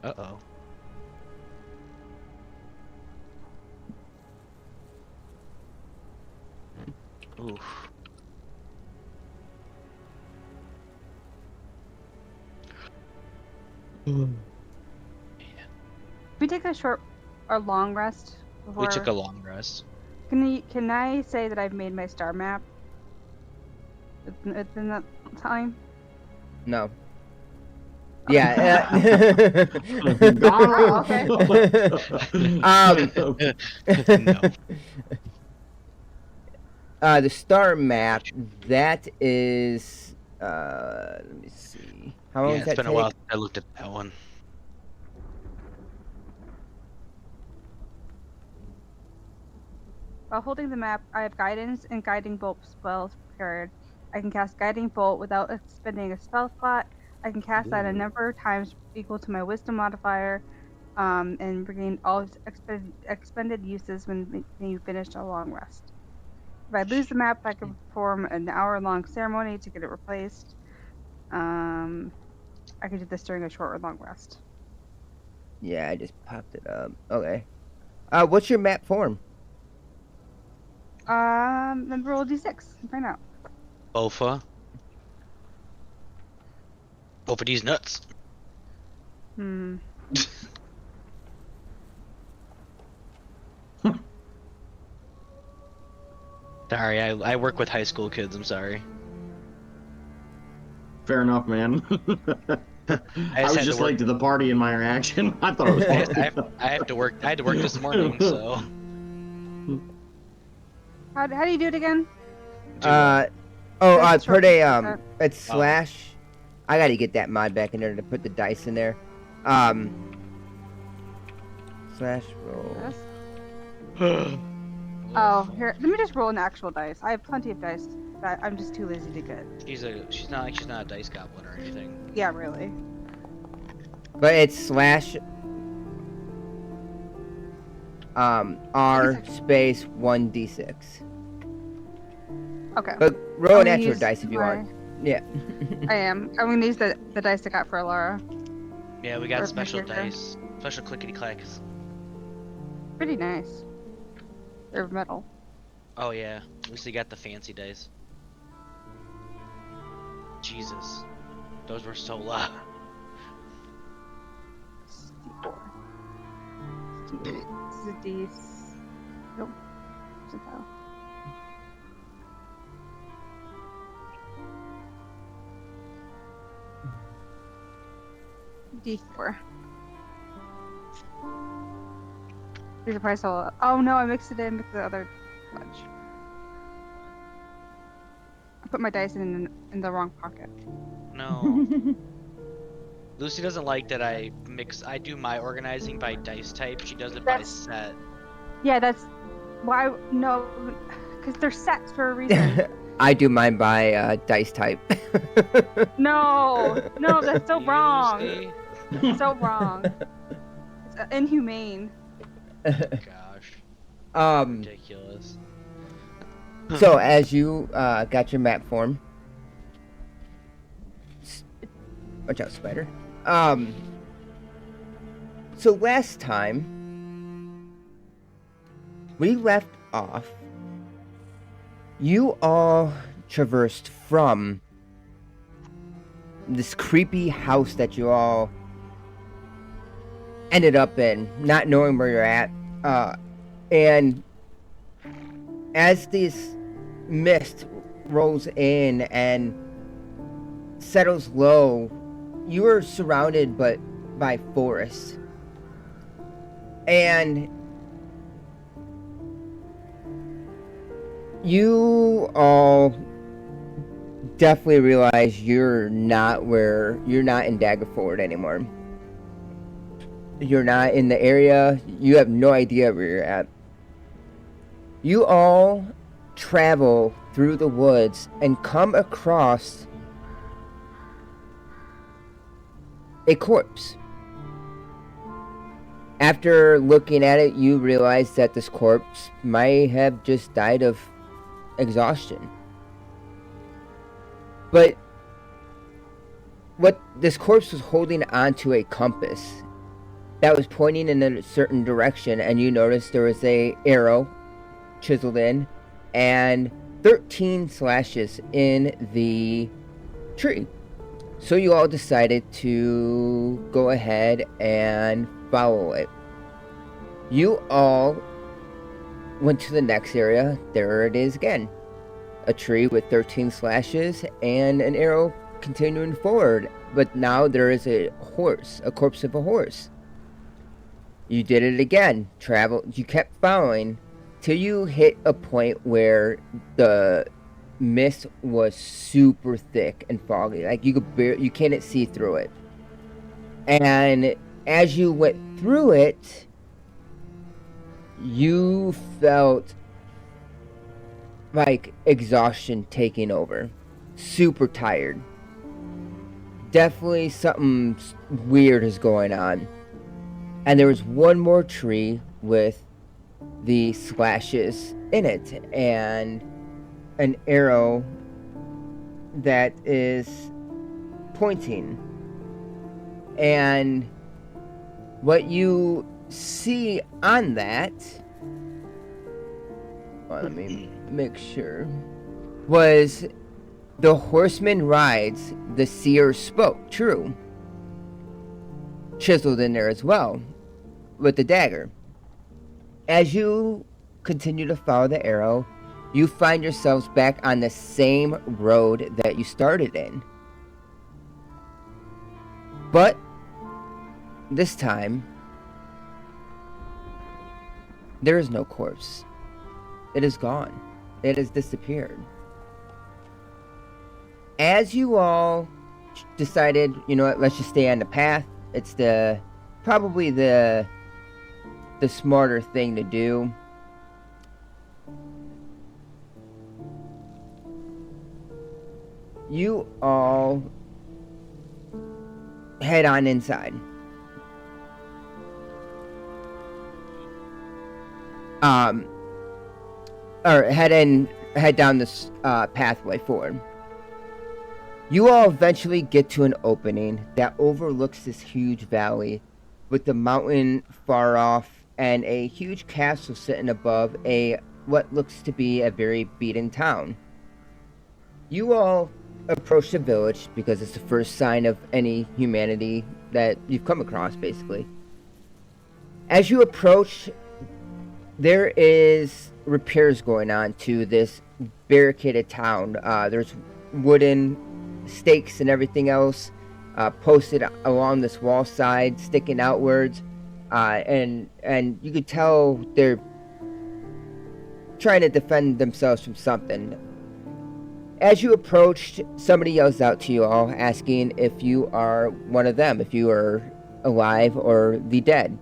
Uh-oh. Oof. We take a short or long rest before. We took a long rest. Can I say that I've made my star map within that time? No. Yeah. Oh, okay. No. The star map, that is let me see. How long Yeah, does that it's been take? a while since I looked at that one. While holding the map, I have guidance and guiding bolt spells prepared. I can cast guiding bolt without expending a spell slot. I can cast that a number of times equal to my wisdom modifier, and regain all its expended uses when you finish a long rest. If I lose the map, I can perform an hour-long ceremony to get it replaced. I can do this during a short or long rest. Yeah, I just popped it up. Okay. What's your map form? Then roll d6 and find out. Bofa. Bofa these nuts. Sorry, I work with high school kids. I'm sorry. Fair enough, man. I was just late to the party in my reaction. I thought it was fun. I have to work. I had to work this morning, so. How do you do it again? Per day, it's Oh. slash. I gotta get that mod back in there to put the dice in there. Slash roll. Yes. Oh, here. Let me just roll an actual dice. I have plenty of dice. But I'm just too lazy to get. She's not a dice goblin or anything. Yeah, really. But it's slash R space 1d6. Okay. But roll I'm an gonna actual use dice if you want. Yeah. I am. I'm gonna use the dice I got for Alara. Yeah, we got Or special character. dice, special clickety clacks. Pretty nice. They're metal. Oh yeah, at least you got the fancy dice. Jesus, those were so loud. D4. This is a D. Nope. It's a file. D4. These are probably so. Oh no, I mixed it in with the other fudge. I put my dice in the wrong pocket. No. Lucy doesn't like that I do my organizing by dice type. She does it by set. Yeah, that's why. No, because they're sets for a reason. I do mine by dice type. No, that's so wrong. Lucy? So wrong. It's inhumane. Gosh. Ridiculous. So as you got your map form, watch out, spider. So last time we left off, you all traversed from this creepy house that you all ended up in, not knowing where you're at, and as this mist rolls in and settles low, you are surrounded by forests, and you all definitely realize you're not in Daggerford anymore. You're not in the area. You have no idea where you're at. You all travel through the woods and come across a corpse. After looking at it, you realize that this corpse might have just died of exhaustion. But what this corpse was holding onto a compass, that was pointing in a certain direction, and you noticed there was a arrow chiseled in and 13 slashes in the tree. So you all decided to go ahead and follow it. You all went to the next area. There it is again. A tree with 13 slashes and an arrow continuing forward. But now there is a horse, a corpse of a horse. You did it again. You kept following till you hit a point where the mist was super thick and foggy. Like you can't see through it. And as you went through it, you felt like exhaustion taking over. Super tired. Definitely something weird is going on. And there was one more tree with the slashes in it and an arrow that is pointing. And what you see on that, well, let me make sure, was the horseman rides, the seer spoke true, chiseled in there as well with the dagger. As you continue to follow the arrow, you find yourselves back on the same road that you started in. But this time, there is no corpse. It is gone. It has disappeared. As you all decided, you know what, let's just stay on the path. It's probably the smarter thing to do. You all head on inside. Or head down this pathway forward. You all eventually get to an opening that overlooks this huge valley with the mountain far off and a huge castle sitting above what looks to be a very beaten town. You all approach the village because it's the first sign of any humanity that you've come across, basically. As you approach, there is repairs going on to this barricaded town. There's wooden stakes and everything else posted along this wall side, sticking outwards, and you could tell they're trying to defend themselves from something. As you approached, somebody yells out to you all, asking if you are one of them, if you are alive or the dead.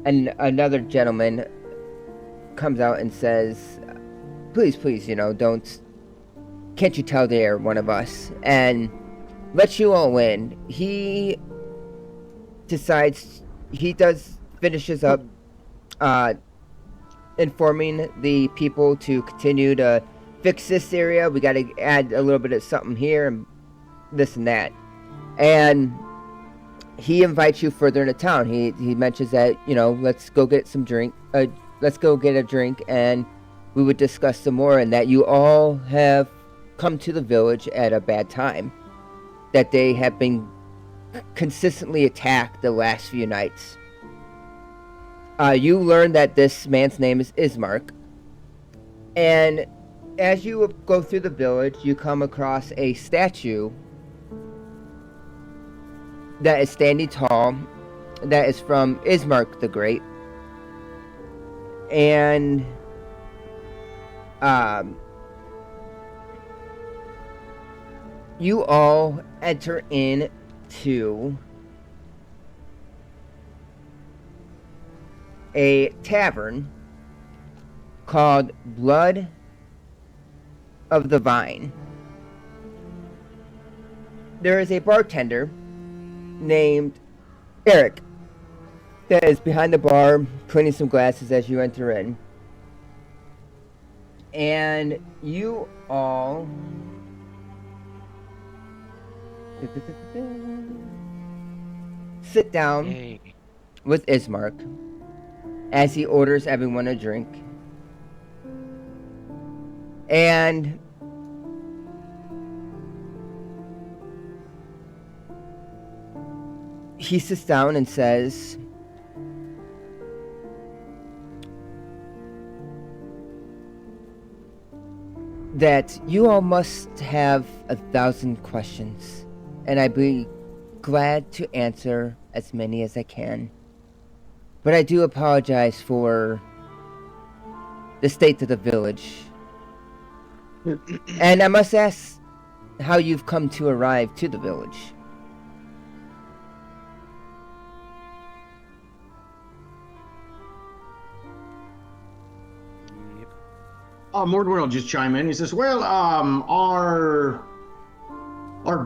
And another gentleman comes out and says, please, can't you tell they are one of us? And lets you all in. He finishes up informing the people to continue to fix this area. We got to add a little bit of something here and this and that. And he invites you further into town. He mentions that, let's go get some drink. Let's go get a drink, and we would discuss some more. And that you all have come to the village at a bad time. That they have been consistently attacked the last few nights. You learn that this man's name is Ismark. And as you go through the village, you come across a statue that is standing tall, that is from Ismark the Great. And you all enter into a tavern called Blood of the Vine. There is a bartender named Eric that is behind the bar cleaning some glasses as you enter in. And you all sit down with Ismark as he orders everyone a drink. And he sits down and says, that you all must have 1,000 questions, and I'd be glad to answer as many as I can. But I do apologize for the state of the village. And I must ask how you've come to arrive to the village. Mordwin will just chime in. He says, well, our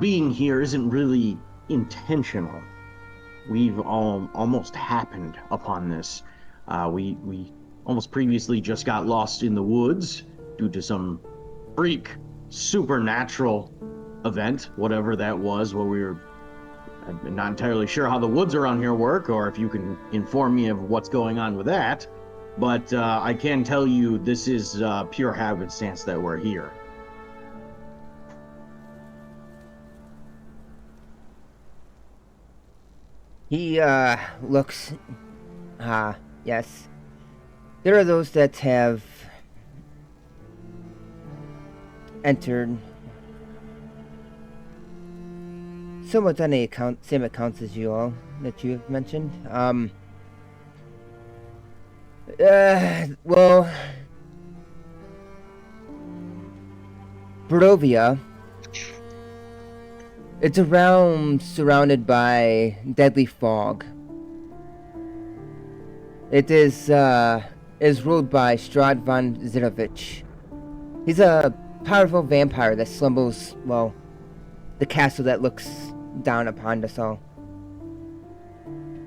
being here isn't really intentional. We've almost happened upon this. We almost previously just got lost in the woods due to some freak supernatural event, whatever that was, I'm not entirely sure how the woods around here work, or if you can inform me of what's going on with that. But I can tell you this is pure happenstance that we're here. He looks... yes. There are those that have entered somewhat on the same accounts as you all that you have mentioned. Well, Barovia, it's a realm surrounded by deadly fog. It is ruled by Strahd von Zirovich. He's a powerful vampire that slumbers, well, the castle that looks down upon us all.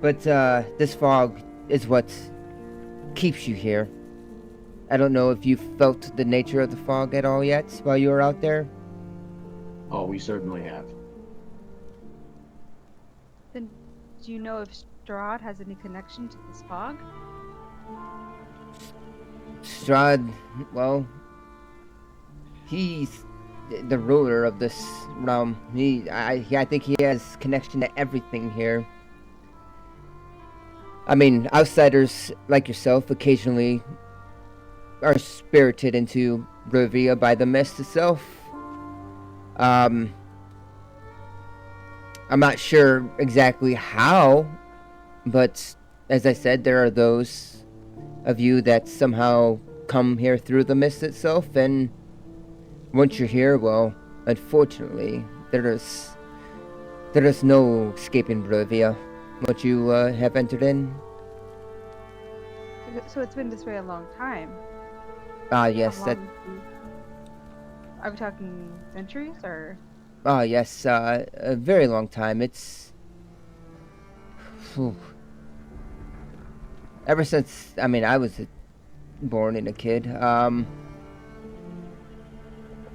But this fog is what keeps you here. I don't know if you felt the nature of the fog at all yet while you were out there. Oh, we certainly have. Then, do you know if Strahd has any connection to this fog? Strahd, well, he's the ruler of this realm. I think he has connection to everything here. I mean, outsiders like yourself occasionally are spirited into Barovia by the mist itself. I'm not sure exactly how, but as I said, there are those of you that somehow come here through the mist itself, and once you're here, well, unfortunately, there is no escaping Barovia. What you have entered in? So it's been this way a long time. Yes, that... Are we talking centuries, or? Yes, a very long time. It's... Whew. Ever since, I mean, I was born and a kid,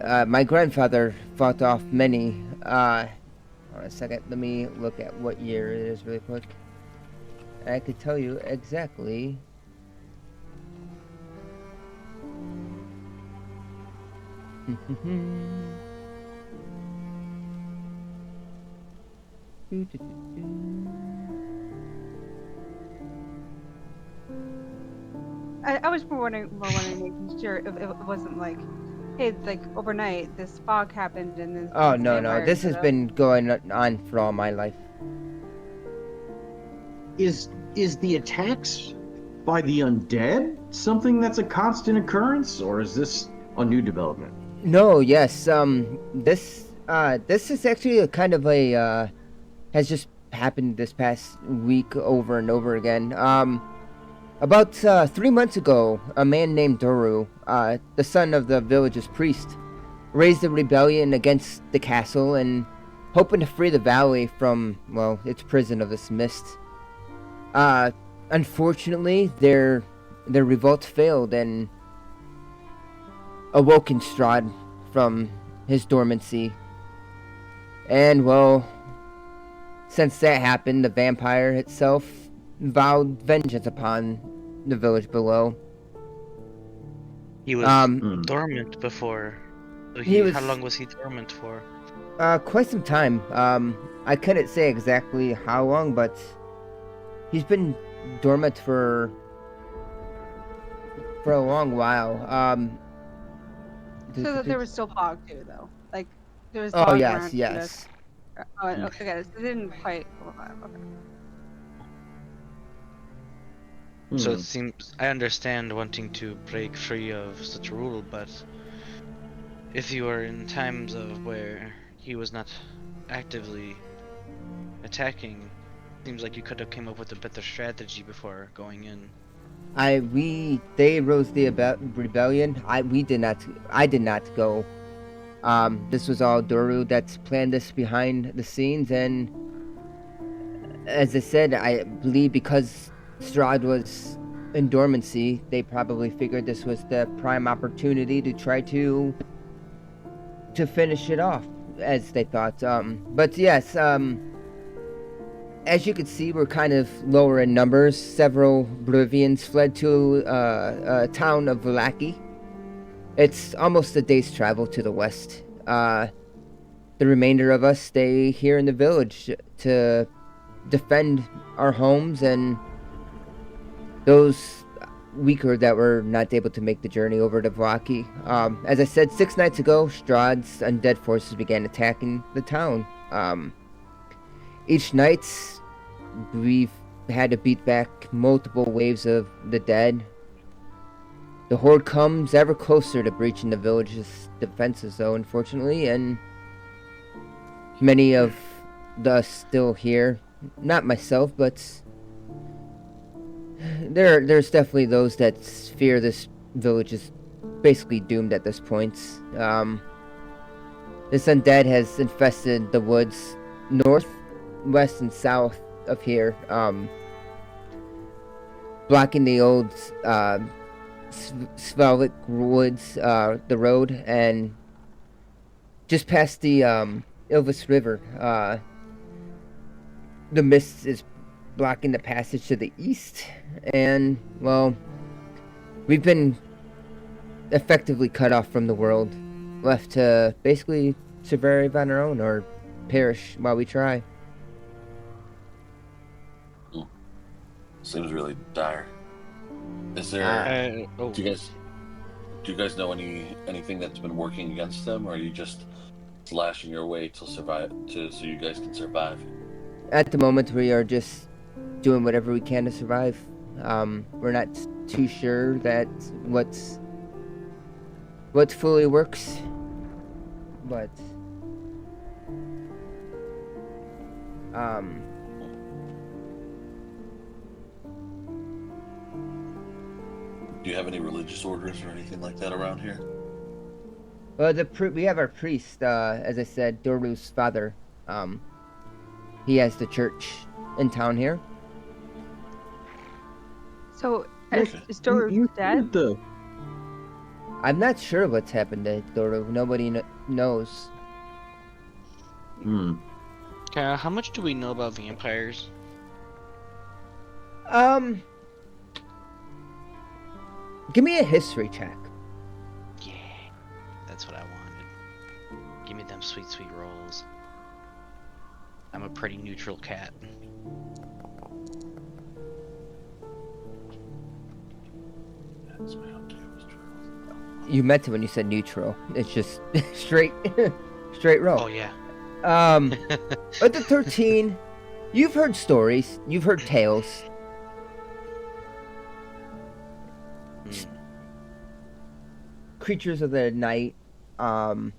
my grandfather fought off many, hold on a second, let me look at what year it is really quick. I could tell you exactly. I was more wondering, making sure if it wasn't like, hey, like overnight this fog happened and then. Oh no, this has been going on for all my life. Is the attacks by the undead something that's a constant occurrence, or is this a new development? No, yes, this is actually a kind of a, has just happened this past week over and over again. About 3 months ago, a man named Doru, the son of the village's priest, raised a rebellion against the castle and hoping to free the valley from, well, its prison of this mist. Unfortunately, their revolt failed and awoken Strahd from his dormancy. And, well, since that happened, the vampire itself vowed vengeance upon the village below. He was Hmm. dormant before. So He was how long was he dormant for? quite some time. I couldn't say exactly how long, but he's been dormant for a long while. So that there was still fog too, though. Like there was Oh fog yes, around. yes. Oh, okay. So it didn't quite overlap. Okay. So Hmm. it seems I understand wanting to break free of such rule, but if you are in times of where he was not actively attacking, seems like you could have came up with a better strategy before going in. They rose the rebellion. I did not go. This was all Doru that's planned this behind the scenes, and as I said, I believe because Strahd was in dormancy, they probably figured this was the prime opportunity to try to finish it off, as they thought. But yes, as you can see, we're kind of lower in numbers. Several Barovians fled to a town of Villaki. It's almost a day's travel to the west. The remainder of us stay here in the village to defend our homes and those weaker that were not able to make the journey over to Villaki. As I said, 6 nights ago, Strahd's undead forces began attacking the town. Each night, we've had to beat back multiple waves of the dead. The horde comes ever closer to breaching the village's defenses, though, unfortunately, and many of us still here. Not myself, but there's definitely those that fear this village is basically doomed at this point. This undead has infested the woods north, west, and south of here, blocking the old Svalvik woods, the road, and just past the Ilvis River. The mist is blocking the passage to the east, and well, we've been effectively cut off from the world, left to basically survive on our own or perish while we try. Seems really dire. Is there? Oh, Do you guys know anything that's been working against them, or are you just slashing your way to survive so you guys can survive? At the moment, we are just doing whatever we can to survive. We're not too sure that what fully works, but Do you have any religious orders or anything like that around here? well, we have our priest, as I said, Doru's father. He has the church in town here. So Okay. is Doru dead? I'm not sure what's happened to Doru. Nobody knows. Hmm. how much do we know about vampires? Give me a history check. Yeah, that's what I wanted. Give me them sweet, sweet rolls. I'm a pretty neutral cat. You meant it when you said neutral. It's just straight roll. Oh yeah. At the 13, you've heard stories, you've heard tales. Creatures of the night, that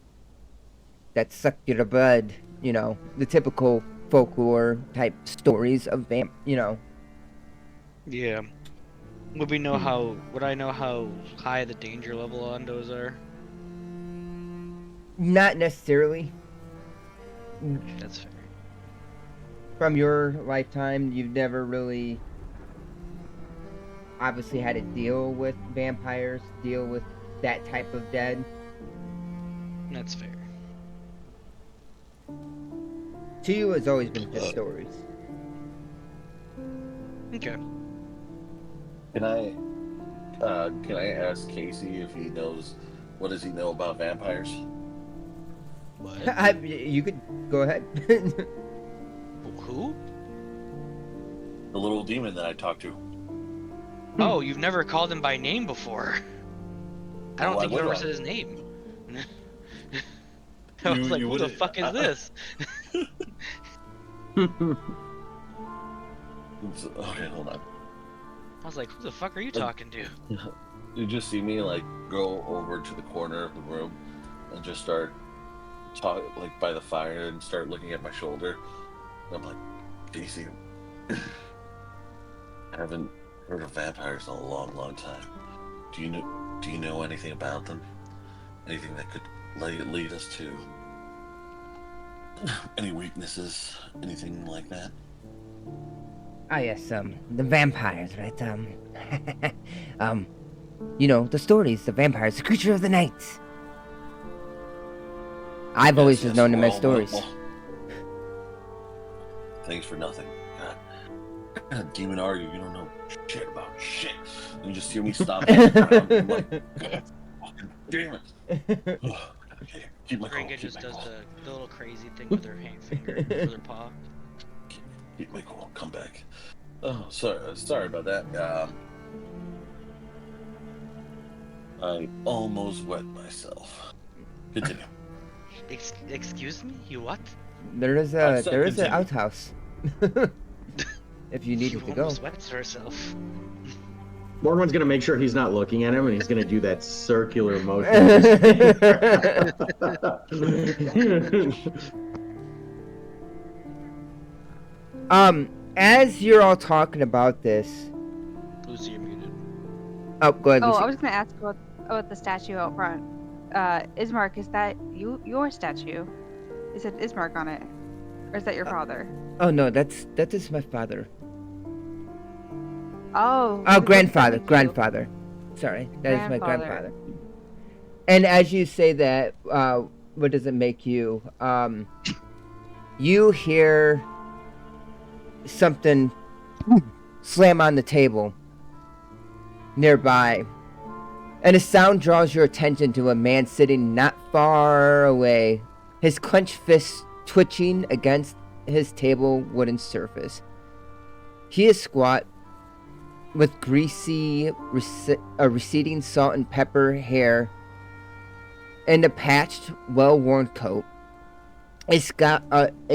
suck your blood, the typical folklore type stories of Yeah. Would I know how high the danger level on those are? Not necessarily. That's fair. From your lifetime, you've never really obviously had to deal with vampires, deal with that type of dead. That's fair. To you, it's always been just stories. Okay. Can I ask Casey if he knows what does he know about vampires? What? You could go ahead. Who? The little demon that I talked to. Oh, you've never called him by name before. I don't Why think you would ever I? said his name. I was like, You who the wouldn't. fuck is this? Okay, hold on. I was like, who the fuck are you talking to? You just see me like go over to the corner of the room and just start talk like by the fire and start looking at my shoulder. And I'm like, Casey, I haven't heard of vampires in a long, long time. Do you know anything about them? Anything that could lead us to any weaknesses? Anything like that? Ah, yes, the vampires, right? You know, the stories, the vampires, the creature of the night. I've always just known them as stories. Thanks for nothing. God, demon are you? You don't know shit about shit. You just hear me stomping on the ground. I'm like, God, fucking damn it. Okay, keep my cool. Ranga Keep just my does cool. the little crazy thing with her hand finger, with her paw. Keep my cool. Come back. Oh, sorry about that. I almost wet myself. Continue. Excuse me? You what? There is I said an continue. outhouse. If you She needed to go. almost wets herself. Morgan's gonna make sure he's not looking at him, and he's gonna do that circular motion. As you're all talking about this, Lucy, you're muted. oh, go ahead, Oh, Lucy. I was gonna ask about the statue out front. Ismark, is that your statue? Is it Ismark on it, or is that your father? Oh no, that is my father. Oh. Oh, what does that make you? grandfather. Sorry, that is my Grandfather. grandfather. And as you say that, what does it make you? You hear something slam on the table nearby, and a sound draws your attention to a man sitting not far away, his clenched fist twitching against his table wooden surface. He is squat, with greasy, receding salt and pepper hair, and a patched, well-worn coat. A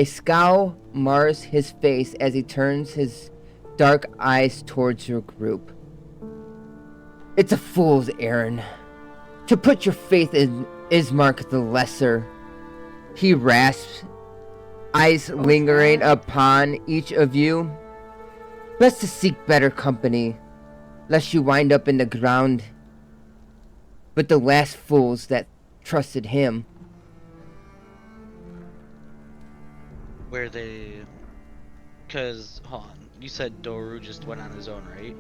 scowl mars his face as he turns his dark eyes towards your group. It's a fool's errand to put your faith in Ismark the Lesser. He rasps, eyes lingering upon each of you. Best to seek better company, lest you wind up in the ground with the last fools that trusted him. Where they... Cause, hold on, you said Doru just went on his own, right?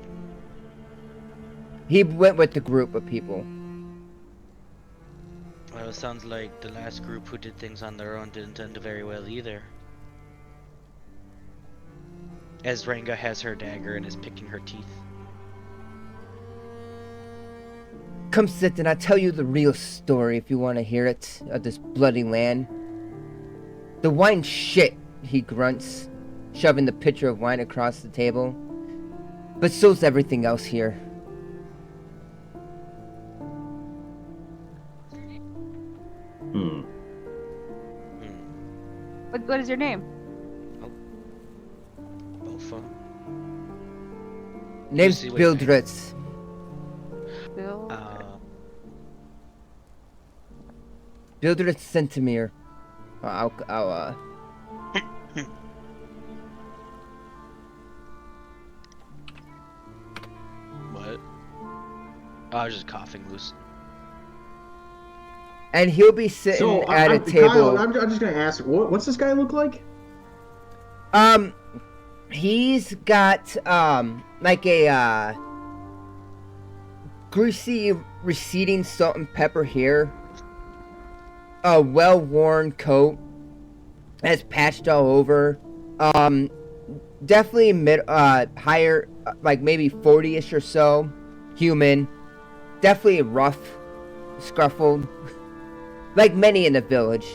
He went with the group of people. Well, it sounds like the last group who did things on their own didn't end very well either. As Ranga has her dagger and is picking her teeth. Come sit and I'll tell you the real story if you want to hear it, of this bloody land. The wine shit, he grunts, shoving the pitcher of wine across the table. But so's everything else here. What is your name? Bofa. Name's Lucy, what do you think? Bildritz. Bill. Bildritz Centimere. I'll What? Oh, I was just coughing loose. And he'll be sitting at a table. Kyle, I'm just gonna ask, what's this guy look like? He's got like a greasy, receding salt and pepper hair, a well-worn coat that's patched all over. definitely higher, like maybe 40-ish or so, human, definitely rough, scruffled, like many in the village.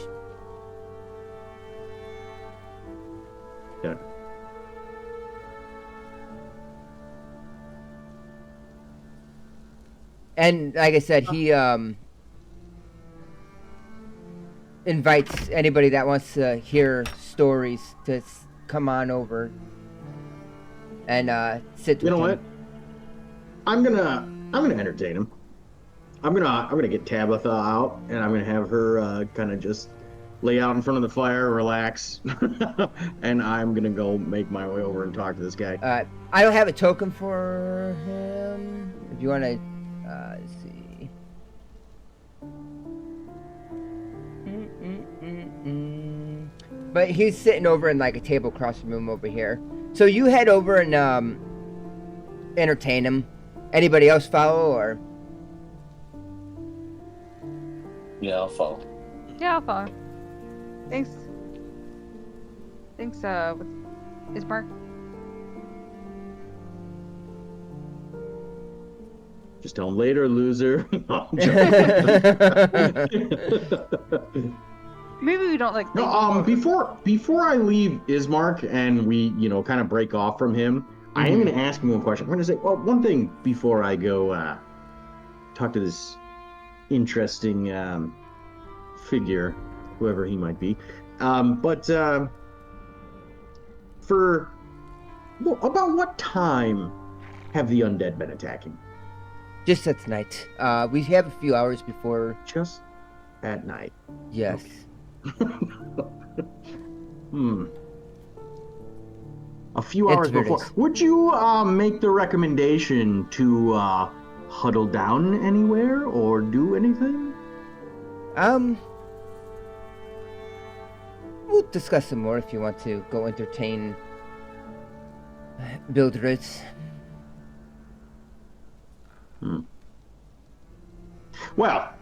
Yeah. And like I said, he invites anybody that wants to hear stories to come on over and sit with You know him. what? I'm gonna entertain him. I'm gonna get Tabitha out, and I'm gonna have her kind of just lay out in front of the fire, relax, and I'm gonna go make my way over and talk to this guy. I don't have a token for him. If you want to, let's see. But he's sitting over in like a table across the room over here. So you head over and entertain him. Anybody else follow or? Yeah, I'll follow. Yeah, I'll follow. Thanks. Is Mark? Just tell him later, loser. Maybe we don't like. No, before I leave Ismark and we, kind of break off from him, I am going to ask him one question. I'm going to say, well, one thing before I go talk to this interesting figure, whoever he might be. But about what time have the undead been attacking? Just at night. We have a few hours before. Just at night. Yes. A few hours before. Would you make the recommendation to huddle down anywhere or do anything? We'll discuss some more if you want to go entertain Bildred. Well,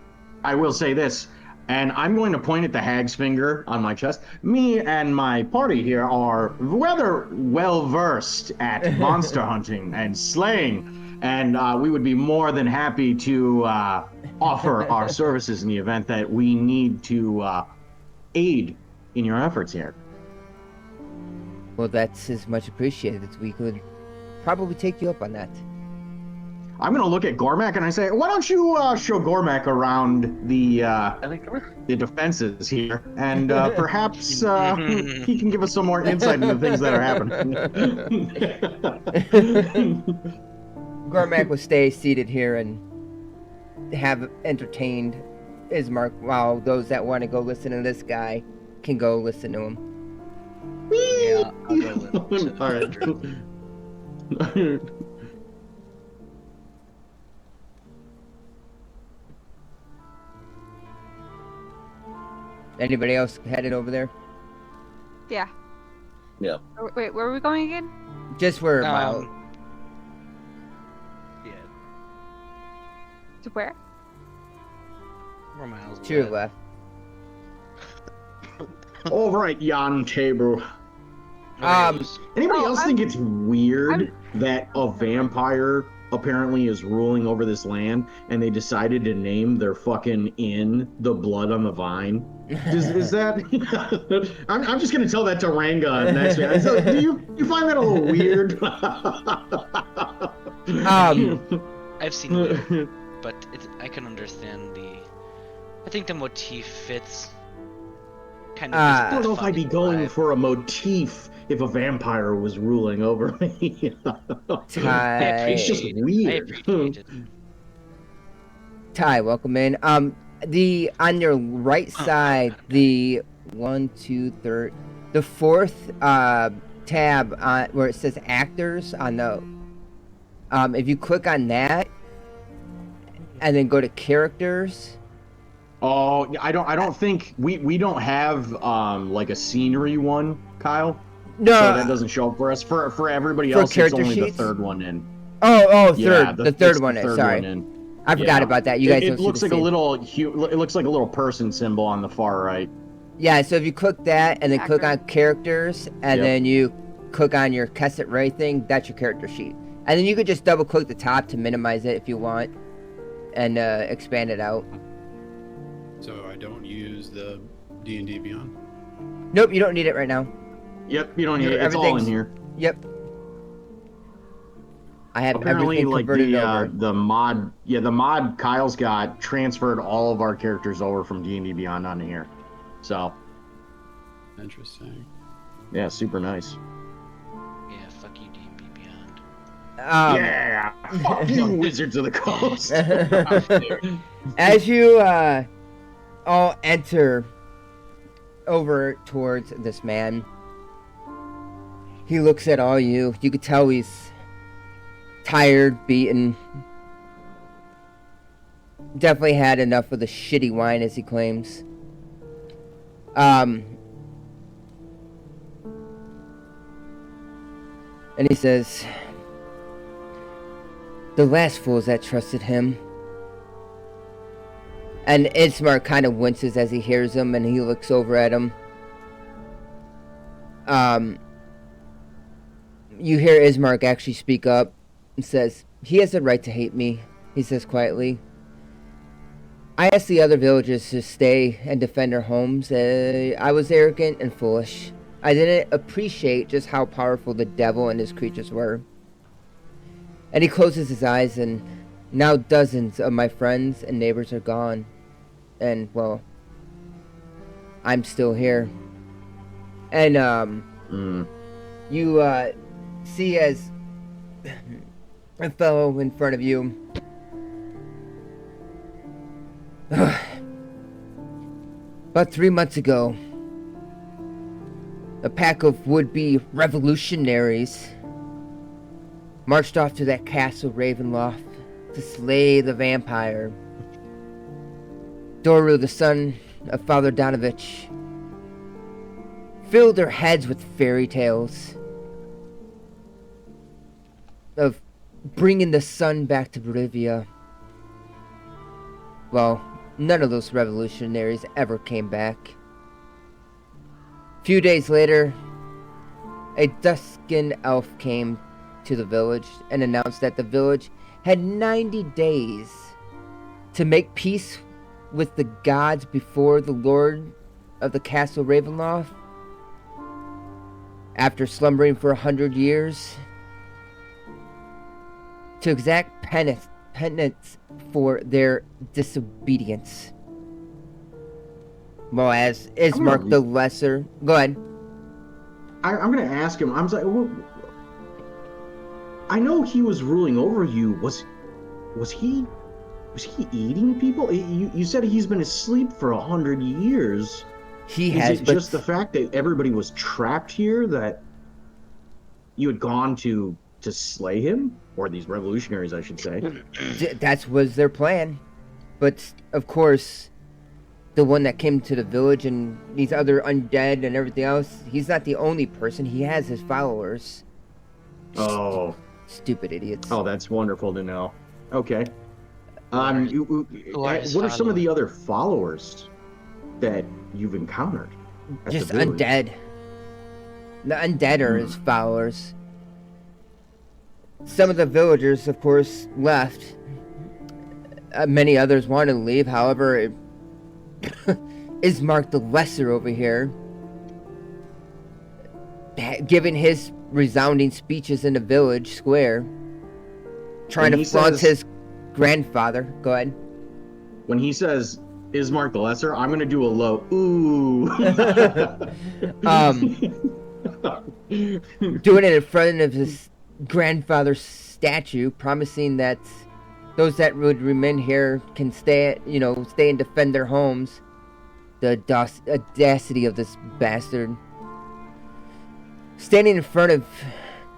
I will say this, and I'm going to point at the hag's finger on my chest. Me and my party here are rather well versed at monster hunting and slaying, and we would be more than happy to offer our services in the event that we need to aid in your efforts here. Well, that's as much appreciated. We could probably take you up on that. I'm going to look at Gormak and I say, why don't you show Gormak around the defenses here, and perhaps he can give us some more insight into things that are happening. Gormak will stay seated here and have entertained Ismark while those that want to go listen to this guy can go listen to him. Yeah, I'll go listen to All right. Anybody else headed over there? Yeah. Yeah. Wait, where are we going again? Just where about. Yeah, To where? we're miles To your away. left. Over at yon table. Okay, Anybody else think it's I'm- weird that a vampire apparently is ruling over this land, and they decided to name their fucking inn the Blood on the Vine? Is that? I'm just gonna tell that to Ranga next week. So, do you find that a little weird? I've seen it, but I can understand I think the motif fits. Kind of. I don't know if I'd be going for a motif if a vampire was ruling over me. It's just I weird. appreciate it. Ty, welcome in. On your right side, the fourth tab on where it says actors on the. If you click on that, and then go to characters. Oh, I don't think we don't have like a scenery one, Kyle. No, so that doesn't show up for us. For everybody else, it's only sheets? the third one in. Oh, Yeah, the third one. third Sorry, one in. I forgot about that. You guys It don't see looks the like a same. little. It looks like a little person symbol on the far right. Yeah, so if you click that and then click on characters and Yep. then you click on your cassette Ray thing, that's your character sheet. And then you could just double click the top to minimize it if you want, and expand it out. So I don't use the D&D Beyond? Nope, you don't need it right now. Yep, you don't need it. It's all in here. Yep. I have Apparently, everything like converted over. the mod Kyle's got transferred all of our characters over from D&D Beyond onto here. So, Interesting. yeah, super nice. Yeah, fuck you, D&B Beyond. Yeah, fuck you, Wizards of the Coast. As you all enter over towards this man, he looks at all you. You could tell he's tired, beaten. Definitely had enough of the shitty wine, as he claims. And he says, the last fools that trusted him. And Ismar kind of winces as he hears him, and he looks over at him. You hear Ismark actually speak up and says, he has the right to hate me, he says quietly. I asked the other villagers to stay and defend their homes. I was arrogant and foolish. I didn't appreciate just how powerful the devil and his creatures were. And he closes his eyes, and now dozens of my friends and neighbors are gone. And, well, I'm still here. And, you, see as a fellow in front of you. About 3 months ago, a pack of would-be revolutionaries marched off to that castle Ravenloft to slay the vampire. Doru, the son of Father Donovich, filled their heads with fairy tales of bringing the sun back to Barovia. Well, none of those revolutionaries ever came back. A few days later, a duskin elf came to the village and announced that the village had 90 days to make peace with the gods before the lord of the castle Ravenloft. After slumbering for 100 years, to exact penance for their disobedience. Well, as Ismark the Lesser... Go ahead. I'm going to ask him. I'm like, well, I know he was ruling over you. Was he eating people? You said he's been asleep for 100 years. He has. Is it just the fact that everybody was trapped here that you had gone to slay him? Or these revolutionaries, I should say. That was their plan. But, of course, the one that came to the village and these other undead and everything else, he's not the only person. He has his followers. Oh. Stupid idiots. Oh, that's wonderful to know. Okay. What are some of the other followers that you've encountered? Just undead. The undead are his followers. Some of the villagers, of course, left. Many others wanted to leave. However, Ismark the Lesser over here, giving his resounding speeches in the village square, trying to flaunt his grandfather. Go ahead. When he says Ismark the Lesser, I'm going to do a low ooh. Doing it in front of his grandfather's statue, promising that those that would remain here can stay and defend their homes. The audacity of this bastard. Standing in front of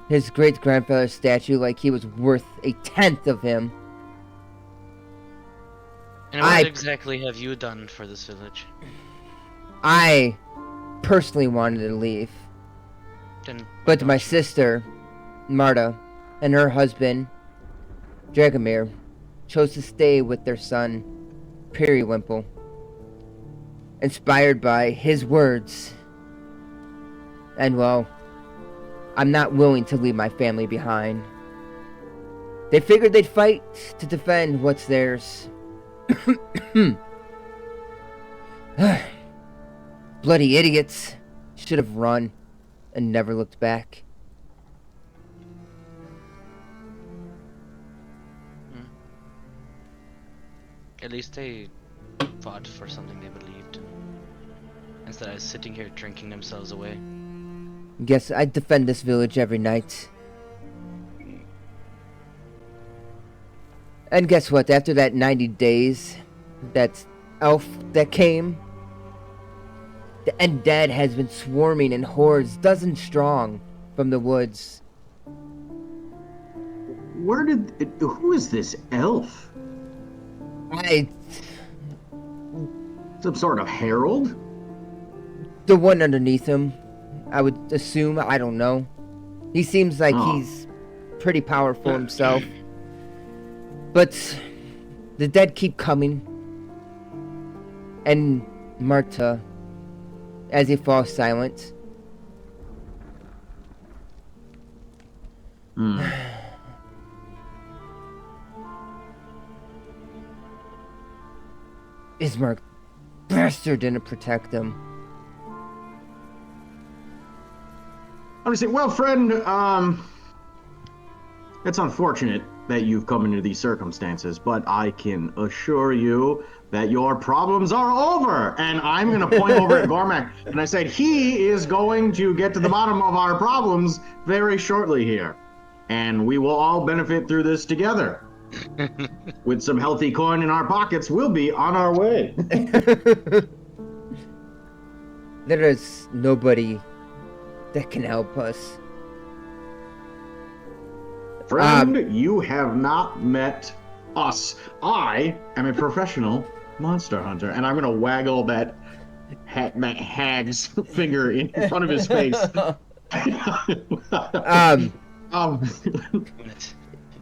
his great-grandfather's statue like he was worth a tenth of him. And what exactly have you done for this village? I personally wanted to leave. But my sister, Marta, and her husband, Dragomir, chose to stay with their son, Periwinkle, inspired by his words. And well, I'm not willing to leave my family behind. They figured they'd fight to defend what's theirs. Bloody idiots. Should have run and never looked back. At least they fought for something they believed in, instead of sitting here drinking themselves away. Guess I'd defend this village every night. And guess what? After that 90 days, that elf that came, the undead has been swarming in hordes, dozens strong, from the woods. Who is this elf? Some sort of herald? The one underneath him, I would assume. I don't know. He seems like he's pretty powerful himself. But the dead keep coming. And Marta, as he falls silent. Ismark, bastard, didn't protect him. I would say, well, friend, it's unfortunate that you've come into these circumstances, but I can assure you that your problems are over. And I'm going to point over at Gormak, and I said, he is going to get to the bottom of our problems very shortly here. And we will all benefit through this together. With some healthy coin in our pockets, we'll be on our way. There is nobody that can help us. Friend, you have not met us. I am a professional monster hunter, and I'm going to waggle that hag's finger in front of his face.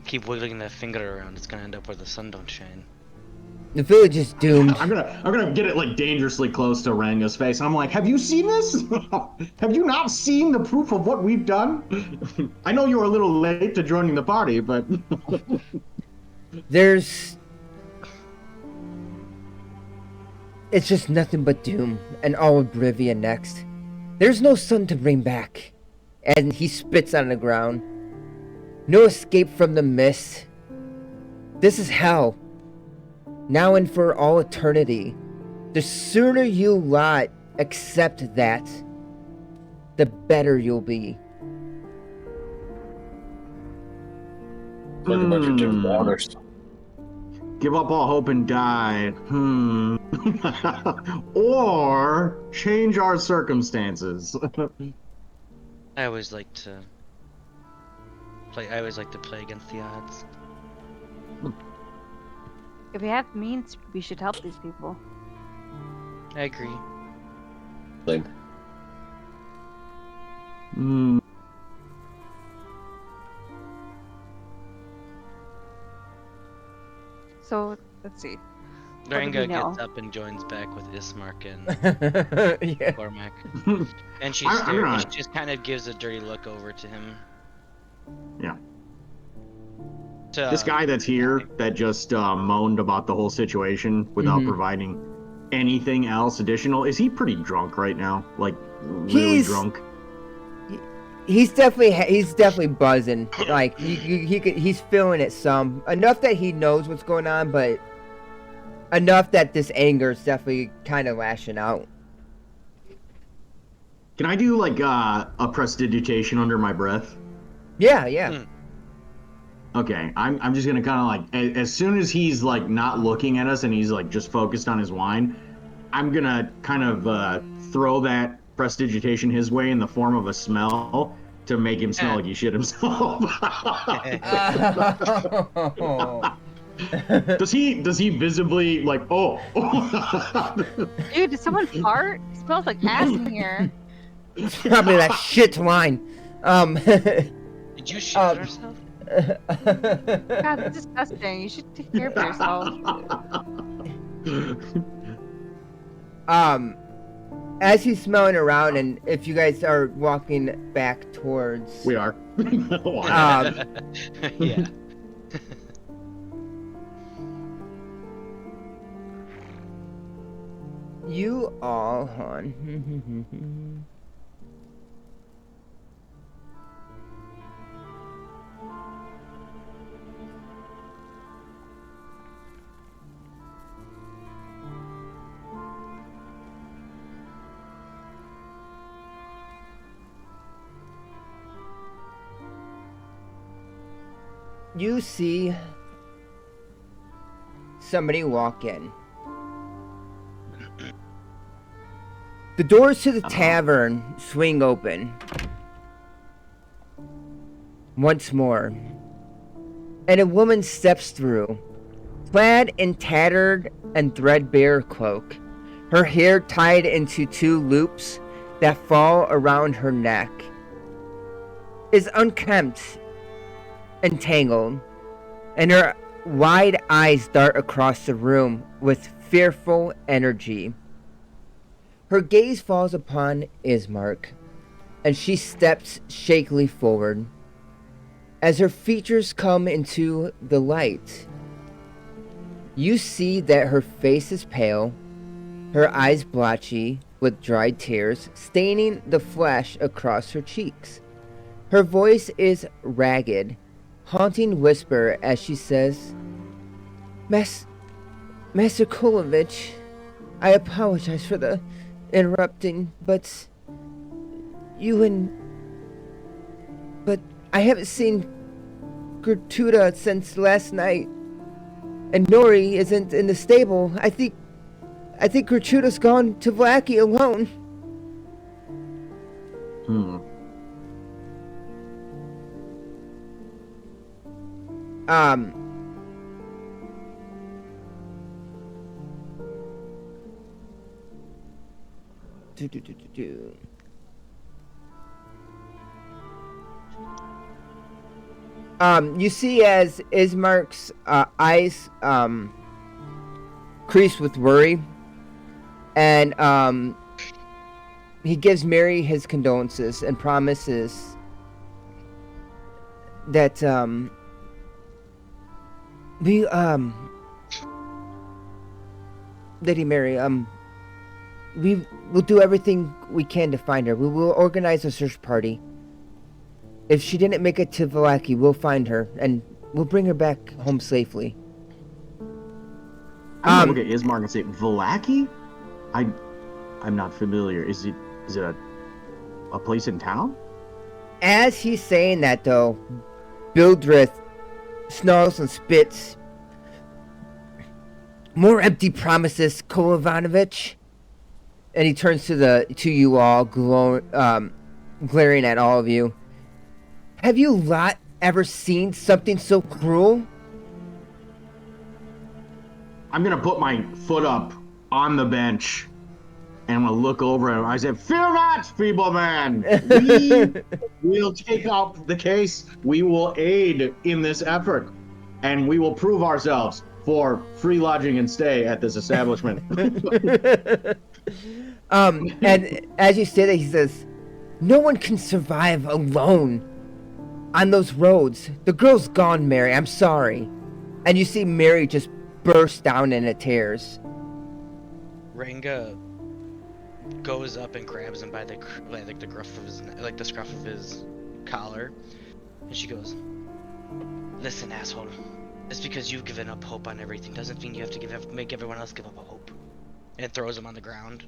Keep wiggling that finger around, it's gonna end up where the sun don't shine. The village is doomed. I'm gonna get it like dangerously close to Ranga's face. I'm like, have you seen this? Have you not seen the proof of what we've done? I know you were a little late to joining the party, but it's just nothing but doom, and all of Barovia next. There's no sun to bring back. And he spits on the ground. No escape from the mist. This is hell. Now and for all eternity. The sooner you lot accept that, the better you'll be. Like a bunch of Jim Waters. Give up all hope and die. Or change our circumstances. I always like to play against the odds. If we have means, we should help these people. I agree. Same. So, let's see. Ranga gets up and joins back with Ismark and Yeah. Cormac. And she just kind of gives a dirty look over to him. Yeah. This guy that's here that just moaned about the whole situation without providing anything else additional, is he pretty drunk right now? Like, really drunk? He's definitely buzzing. Like he's feeling it some enough that he knows what's going on, but enough that this anger is definitely kind of lashing out. Can I do like a prestidigitation under my breath? Yeah. Okay, I'm just gonna kind of like as soon as he's like not looking at us and he's like just focused on his wine, I'm gonna kind of throw that prestidigitation his way in the form of a smell to make him smell like he shit himself. Does he visibly like Dude, did someone fart? It smells like ass in here. Probably that shit wine. Did you shit yourself? God, that's disgusting. You should take care of yourself. as he's smelling around, and if you guys are walking back towards, We are. Yeah. you all, hon. You see somebody walk in. The doors to the tavern swing open once more, and a woman steps through, clad in tattered and threadbare cloak, her hair tied into 2 loops that fall around her neck, is unkempt and tangled, and her wide eyes dart across the room with fearful energy. Her gaze falls upon Ismark, and she steps shakily forward. As her features come into the light, you see that her face is pale, her eyes blotchy with dried tears staining the flesh across her cheeks. Her voice is ragged, haunting whisper as she says, Master Kolovich, I apologize for the interrupting, but I haven't seen Gertruda since last night, and Nori isn't in the stable. I think Gertruda's gone to Vlaki alone. You see as Ismark's eyes crease with worry, and he gives Mary his condolences and promises that Lady Mary, we will do everything we can to find her. We will organize a search party. If she didn't make it to Vallaki, we'll find her, and we'll bring her back home safely. I'm gonna look at Ismark and say, Vallaki? I'm not familiar. Is it a place in town? As he's saying that, though, Bildrith snarls and spits. More empty promises, Kolovanovich. And he turns to you all, glaring at all of you. Have you lot ever seen something so cruel? I'm gonna put my foot up on the bench, and I'm gonna look over at him. I said, "Fear not, feeble man. We will take up the case. We will aid in this effort, and we will prove ourselves for free lodging and stay at this establishment." And as you say that, he says, "No one can survive alone on those roads. The girl's gone, Mary. I'm sorry." And you see Mary just burst down into tears. Ranga goes up and grabs him by the gruff of his the scruff of his collar, and she goes, "Listen, asshole. Just because you've given up hope on everything doesn't mean you have to make everyone else give up hope." And throws him on the ground.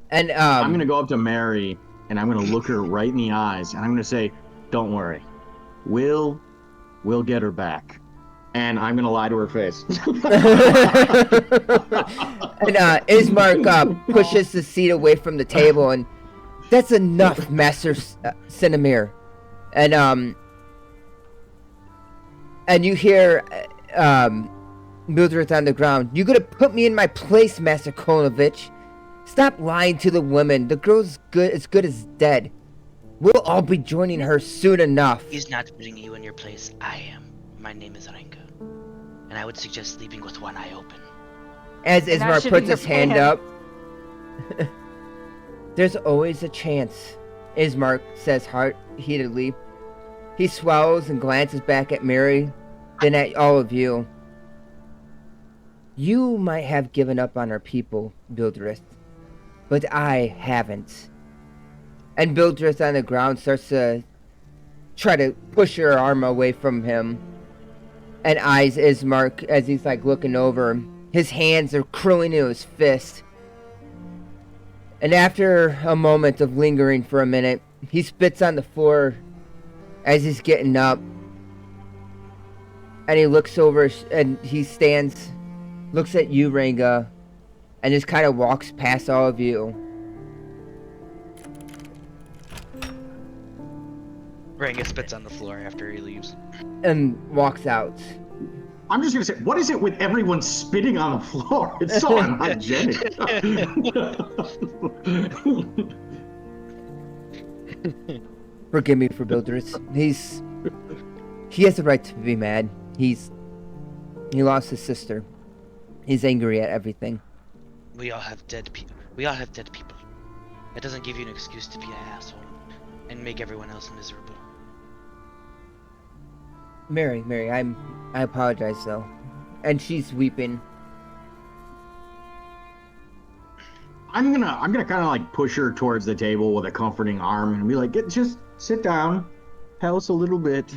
And I'm gonna go up to Mary, and I'm gonna look her right in the eyes, and I'm gonna say, "Don't worry, we'll get her back." And I'm gonna lie to her face. And Ismark pushes the seat away from the table, and that's enough, Master Cinnamir. And you hear Mildred on the ground. "You gonna put me in my place, Master Kolovich? Stop lying to the women. The girl's as good as dead. We'll all be joining her soon enough." He's not putting you in your place. I am. My name is Ranga, and I would suggest sleeping with one eye open. As Ismark puts his hand up. There's always a chance, Ismark says heatedly. He swallows and glances back at Mary, then at all of you. You might have given up on our people, Bildrith, but I haven't. And Bildrith on the ground starts to try to push her arm away from him and eyes Ismark as he's like looking over him. His hands are curling into his fist. And after a moment of lingering for a minute, he spits on the floor as he's getting up. And he looks over and he stands, looks at you, Ranga, and just kind of walks past all of you. Ranga spits on the floor after he leaves. And walks out. I'm just gonna say, what is it with everyone spitting on the floor? It's so unhygienic. Forgive me for Bildrith. He has the right to be mad. He lost his sister. He's angry at everything. We all have dead people. We all have dead people. That doesn't give you an excuse to be an asshole and make everyone else miserable. Mary, I apologize though. And she's weeping. I'm gonna kind of like push her towards the table with a comforting arm and be like, just sit down, tell us a little bit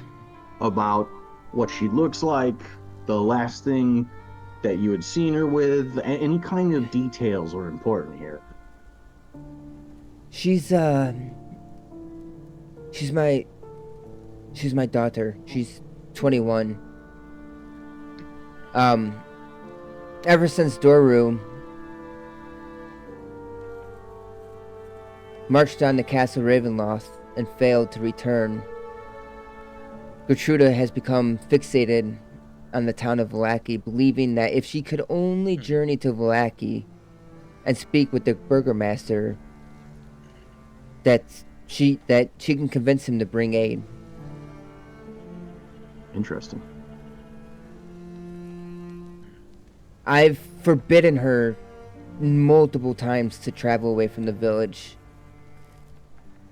about what she looks like, the last thing that you had seen her with, any kind of details are important here. She's my daughter. She's 21. Ever since Doru marched on to Castle Ravenloft and failed to return, Gertruda has become fixated on the town of Vallaki, believing that if she could only journey to Vallaki and speak with the burgomaster, that she can convince him to bring aid. Interesting. I've forbidden her multiple times to travel away from the village,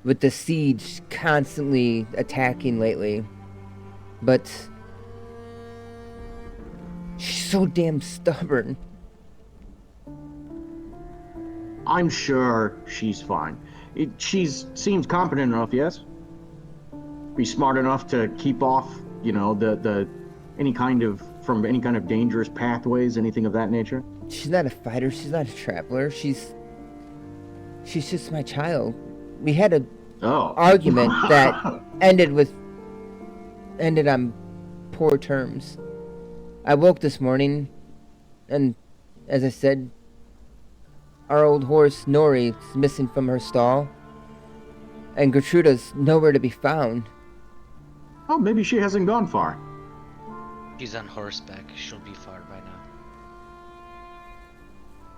with the siege constantly attacking lately, but she's so damn stubborn. I'm sure she's fine. Seems competent enough, yes? Be smart enough to keep off, any kind of dangerous pathways, anything of that nature. She's not a fighter, she's not a traveler, she's just my child. We had a argument that ended on poor terms. I woke this morning, and as I said, our old horse Nori is missing from her stall, and Gertruda's nowhere to be found. Oh, maybe she hasn't gone far. She's on horseback. She'll be far by now.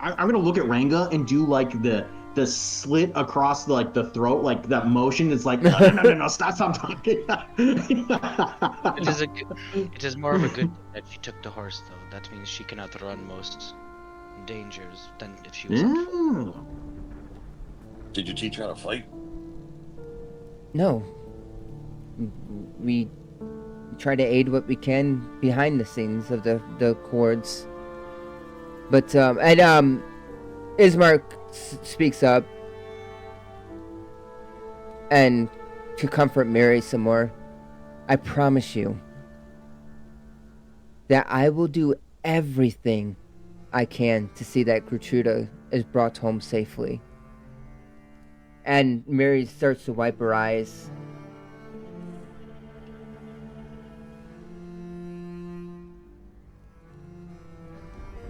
I'm gonna look at Ranga and do like the slit across the throat, like that motion. It's like no, stop talking. It is more of a good thing that she took the horse, though. That means she can outrun most dangers than if she was on foot. Did you teach her how to fight? No. We try to aid what we can behind the scenes of the chords. But Ismark speaks up and to comfort Mary some more. I promise you that I will do everything I can to see that Gertruda is brought home safely. And Mary starts to wipe her eyes.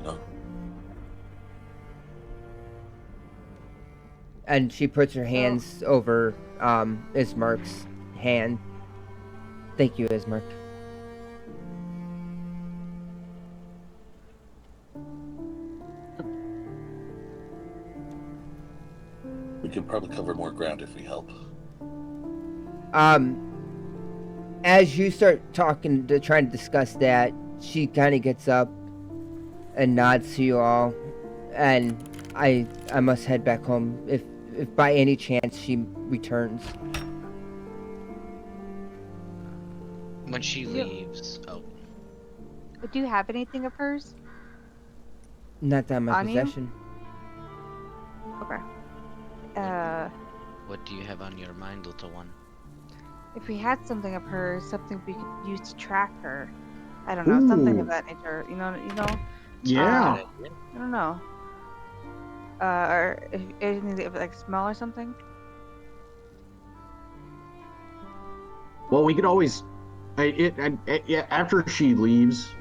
No. And she puts her hands over Ismark's hand. Thank you, Ismark. We can probably cover more ground if we help. As you start trying to discuss that, she kind of gets up and nods to you all, and I must head back home. If if by any chance she returns. When she Yeah. leaves, oh, Do you have anything of hers Not that in my on you? possession. Okay. what do you have on your mind, little one? If we had something of hers, something we could use to track her. I don't know, something of Ooh, that nature. yeah. Good idea. I don't know. Or if anything that, like smell or something. Well, we could always, yeah, after she leaves,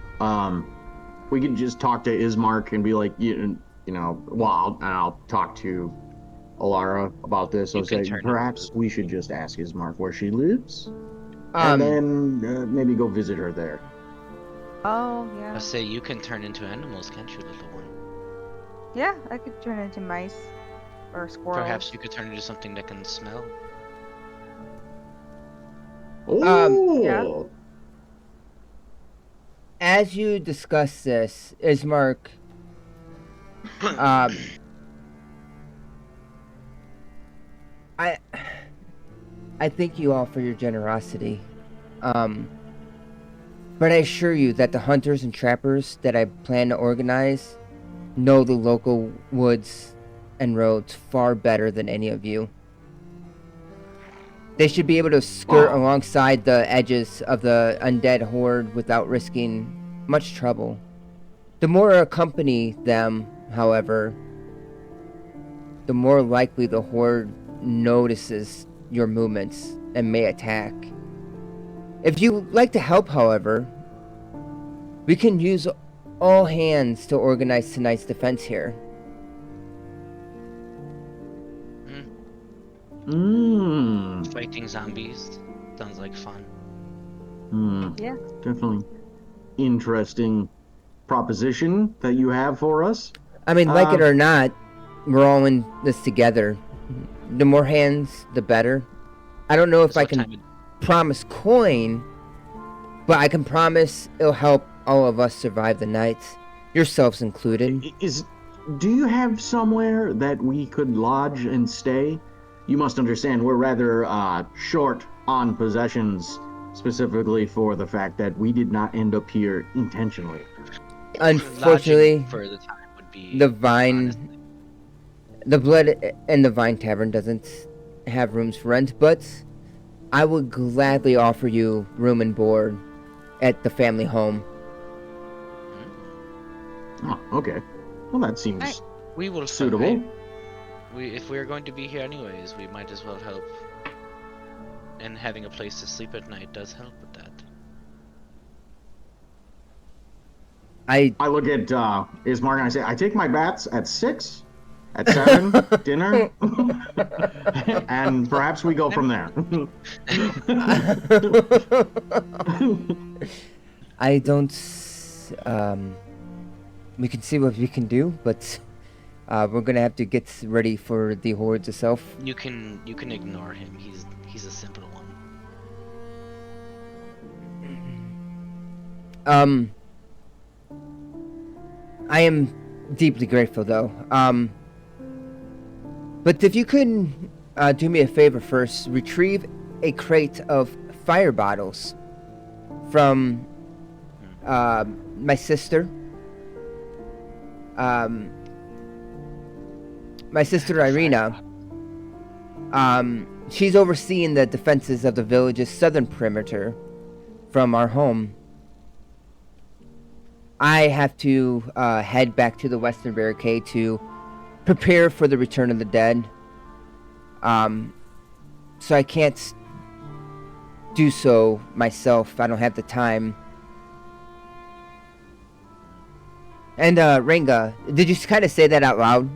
we could just talk to Ismark and be like, well, I'll talk to Alara about this. You I'll can say turn into. perhaps we should just ask Ismark where she lives, and Um, then maybe go visit her there. Oh I yeah, say you can turn into animals, can't you, little one? yeah. I could turn into mice or squirrels. Perhaps you could turn into something that can smell. Oh, as you discuss this, Ismark, um, I thank you all for your generosity. But I assure you that the hunters and trappers that I plan to organize know the local woods and roads far better than any of you. They should be able to skirt Wow. alongside the edges of the undead horde without risking much trouble. The more accompany them, however, the more likely the horde notices your movements and may attack. If you like to help, however, we can use all hands to organize tonight's defense here. Fighting zombies sounds like fun. Yeah. Definitely interesting proposition that you have for us. I mean, like it or not, we're all in this together. The more hands, the better. I don't know if I can promise coin, but I can promise it'll help all of us survive the night, yourselves included. Do you have somewhere that we could lodge and stay? You must understand we're rather short on possessions, specifically for the fact that we did not end up here intentionally. Unfortunately, Lodging for the time would be the Vine, honestly. the Blood and the Vine Tavern doesn't have rooms for rent, but I would gladly offer you room and board at the family home. Oh, okay. Well, that seems Right. We will suitable. survive. If we're going to be here anyways, we might as well help. And having a place to sleep at night does help with that. I look at Ismark and I say, I take my bats at 6, at 7, dinner, and perhaps we go from there. I don't. We can see what we can do, but we're gonna have to get ready for the hordes itself. You can ignore him. He's a simple one. I am deeply grateful, though. But if you could do me a favor first, retrieve a crate of fire bottles from my sister. My sister Irina. She's overseeing the defenses of the village's southern perimeter from our home. I have to head back to the western barricade to prepare for the return of the dead. So I can't do so myself. I don't have the time. And Renga, did you kind of say that out loud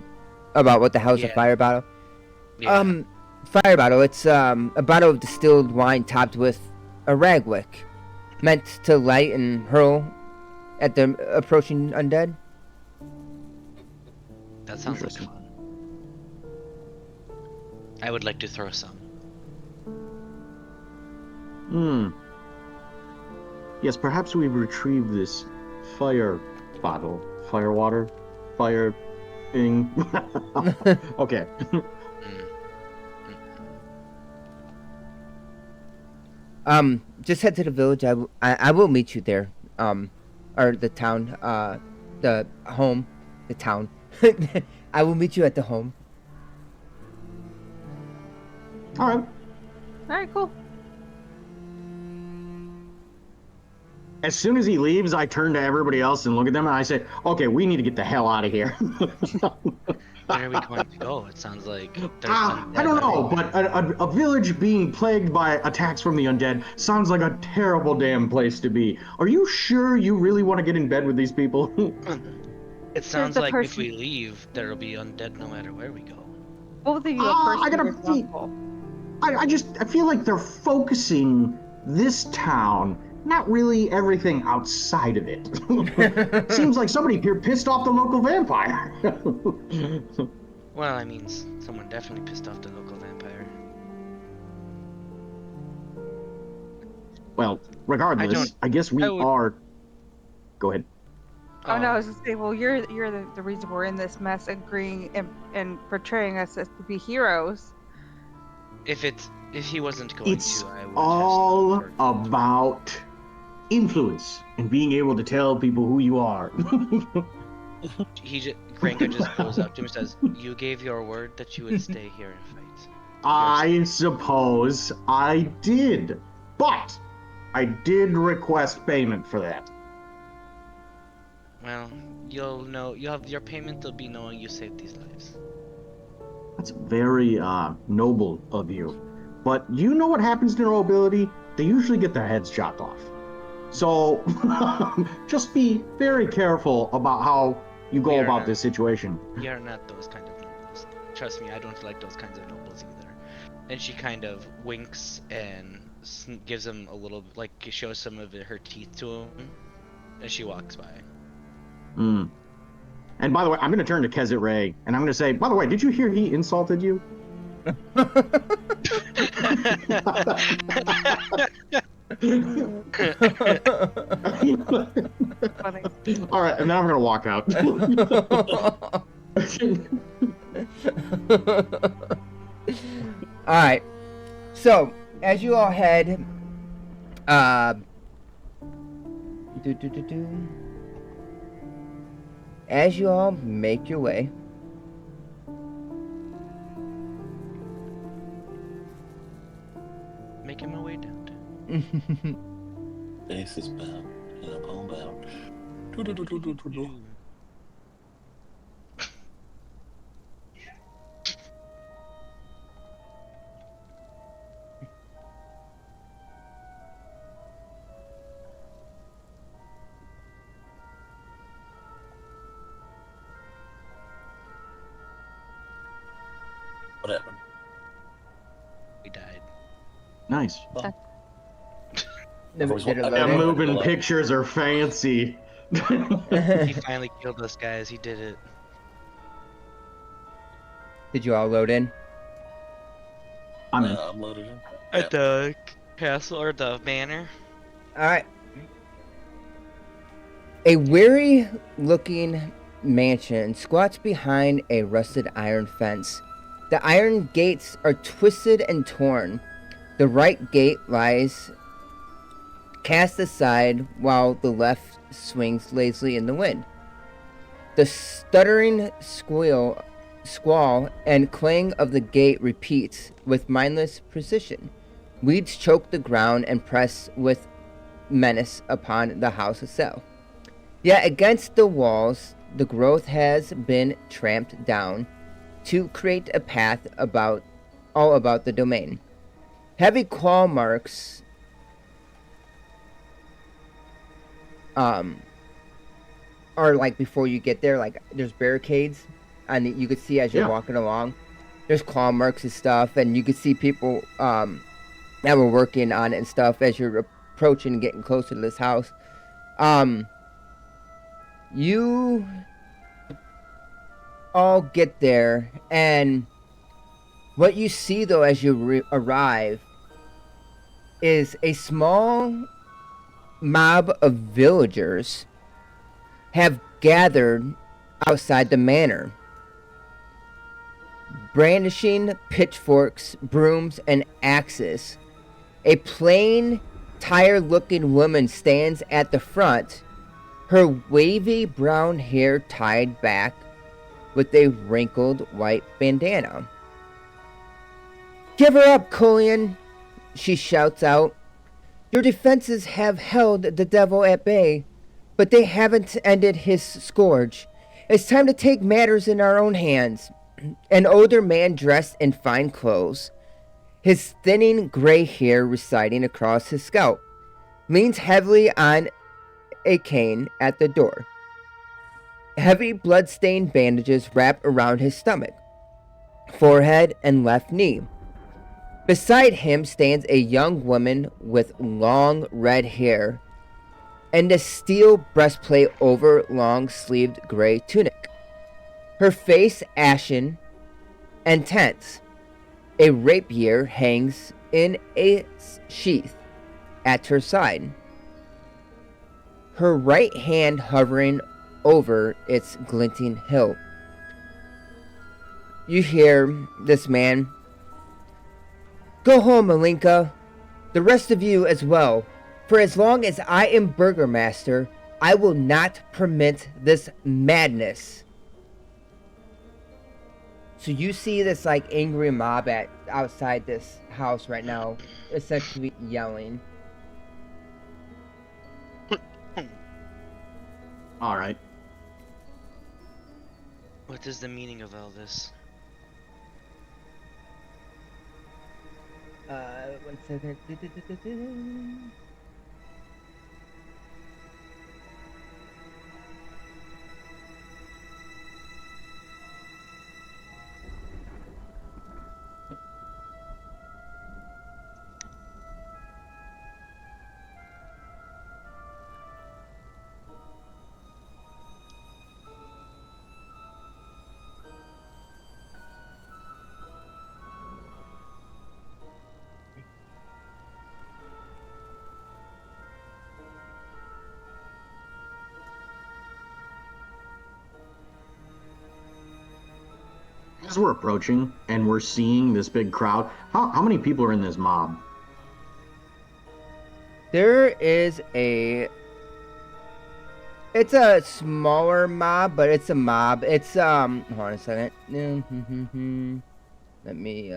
about what the hell's a fire bottle? Yeah. Fire bottle. It's a bottle of distilled wine topped with a rag wick, meant to light and hurl at the approaching undead. That sounds like fun. I would like to throw some. Yes, perhaps we retrieve this fire bottle, fire water, fire thing. Okay. Just head to the village. I will meet you there. Or the town. The home. The town. I will meet you at the home. All right. All right, cool. As soon as he leaves, I turn to everybody else and look at them, and I say, "Okay, we need to get the hell out of here." Where are we going to go? It sounds like there's I don't know, but a village being plagued by attacks from the undead sounds like a terrible damn place to be. Are you sure you really want to get in bed with these people? It sounds the like if person- we leave, there'll be undead no matter where we go. Both of you Ah, are I gotta personally see- responsible. I feel like they're focusing this town, not really everything outside of it. Seems like somebody here pissed off the local vampire. Well, I mean, someone definitely pissed off the local vampire. Well, regardless, I guess we I would- are. Go ahead. Oh no, I was just saying. Well, you're the reason we're in this mess, agreeing and portraying us as to be heroes. If he wasn't going It's to, I would all have some about influence and being able to tell people who you are. Granka just goes up to him and says, "You gave your word that you would stay here and fight." I suppose I did, but I did request payment for that. Well, you'll have your payment will be knowing you saved these lives. That's very noble of you. But you know what happens to nobility? They usually get their heads chopped off. So just be very careful about how you go We are about not- this situation. We are not those kind of nobles. Trust me, I don't like those kinds of nobles either. And she kind of winks and gives him a little, like, shows some of her teeth to him, as she walks by. Mm. And by the way, I'm going to turn to Kezit Ray, and I'm going to say, by the way, did you hear he insulted you? Funny. All right, and then I'm going to walk out. All right. So as you all head, as you all make your way, Making my way down. Ace is bound, and I'm homebound. What happened? We died. Nice. the, was did it one- load Them in? moving pictures are fancy. He finally killed us, guys. He did it. Did you all load in? I'm in. I'm loaded in. At the castle or the manor. All right. A weary-looking mansion squats behind a rusted iron fence. The iron gates are twisted and torn. The right gate lies cast aside while the left swings lazily in the wind. The stuttering squall and clang of the gate repeats with mindless precision. Weeds choke the ground and press with menace upon the house itself. Yet against the walls, the growth has been tramped down to create a path all about the domain. Heavy claw marks are like before you get there, like there's barricades, and you could see as you're Yeah. walking along. There's claw marks and stuff, and you could see people that were working on it and stuff as you're approaching and getting closer to this house. You all get there, and what you see though as you arrive is a small mob of villagers have gathered outside the manor, brandishing pitchforks, brooms, and axes, A plain, tired-looking woman stands at the front, her wavy brown hair tied back with a wrinkled white bandana. "Give her up, Cullion," she shouts out. "Your defenses have held the devil at bay, but they haven't ended his scourge. It's time to take matters in our own hands." An older man dressed in fine clothes, his thinning gray hair receding across his scalp, leans heavily on a cane at the door. Heavy blood-stained bandages wrap around his stomach, forehead, and left knee. Beside him stands a young woman with long red hair and a steel breastplate over long-sleeved gray tunic. Her face ashen and tense. A rapier hangs in a sheath at her side, her right hand hovering over its glinting hilt. You hear this man, "Go home, Malinka. The rest of you as well. For as long as I am Burgermaster, I will not permit this madness." So you see this like angry mob outside this house right now, essentially yelling. All right. What is the meaning of all this? 1 second. As we're approaching and we're seeing this big crowd, how many people are in this mob? There is a... It's a smaller mob, but it's a mob. It's, hold on a second. Let me,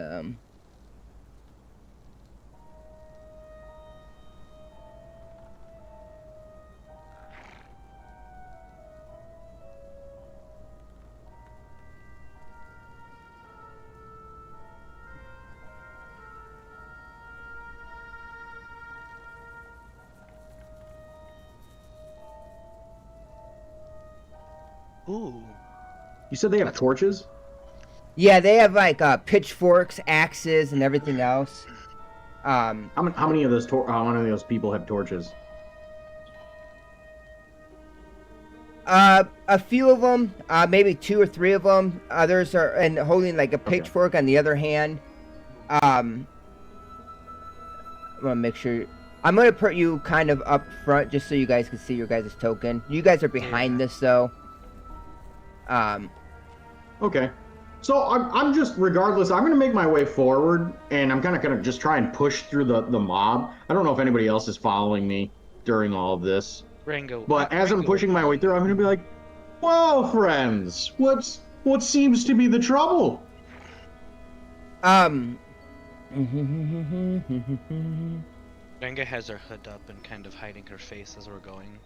Ooh. You said they have torches? yeah, they have like pitchforks, axes, and everything else. How many of those people have torches? A few of them, maybe 2 or 3 of them. Others are and holding like a pitchfork on the other hand. I'm gonna make sure. I'm gonna put you kind of up front just so you guys can see your guys' token. You guys are behind this though. Okay. So I'm just, regardless, I'm going to make my way forward, and I'm kind of going to just try and push through the mob. I don't know if anybody else is following me during all of this. Rango. But as I'm pushing my way through, I'm going to be like, "Whoa, friends, what seems to be the trouble?" Ranga has her hood up and kind of hiding her face as we're going.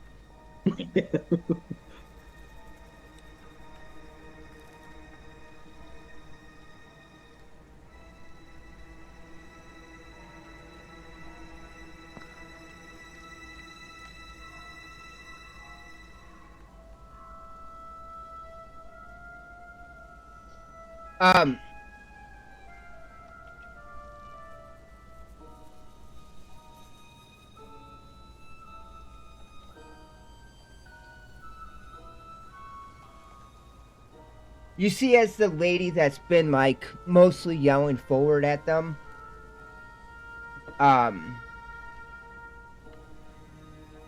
You see as the lady that's been like mostly yelling forward at them,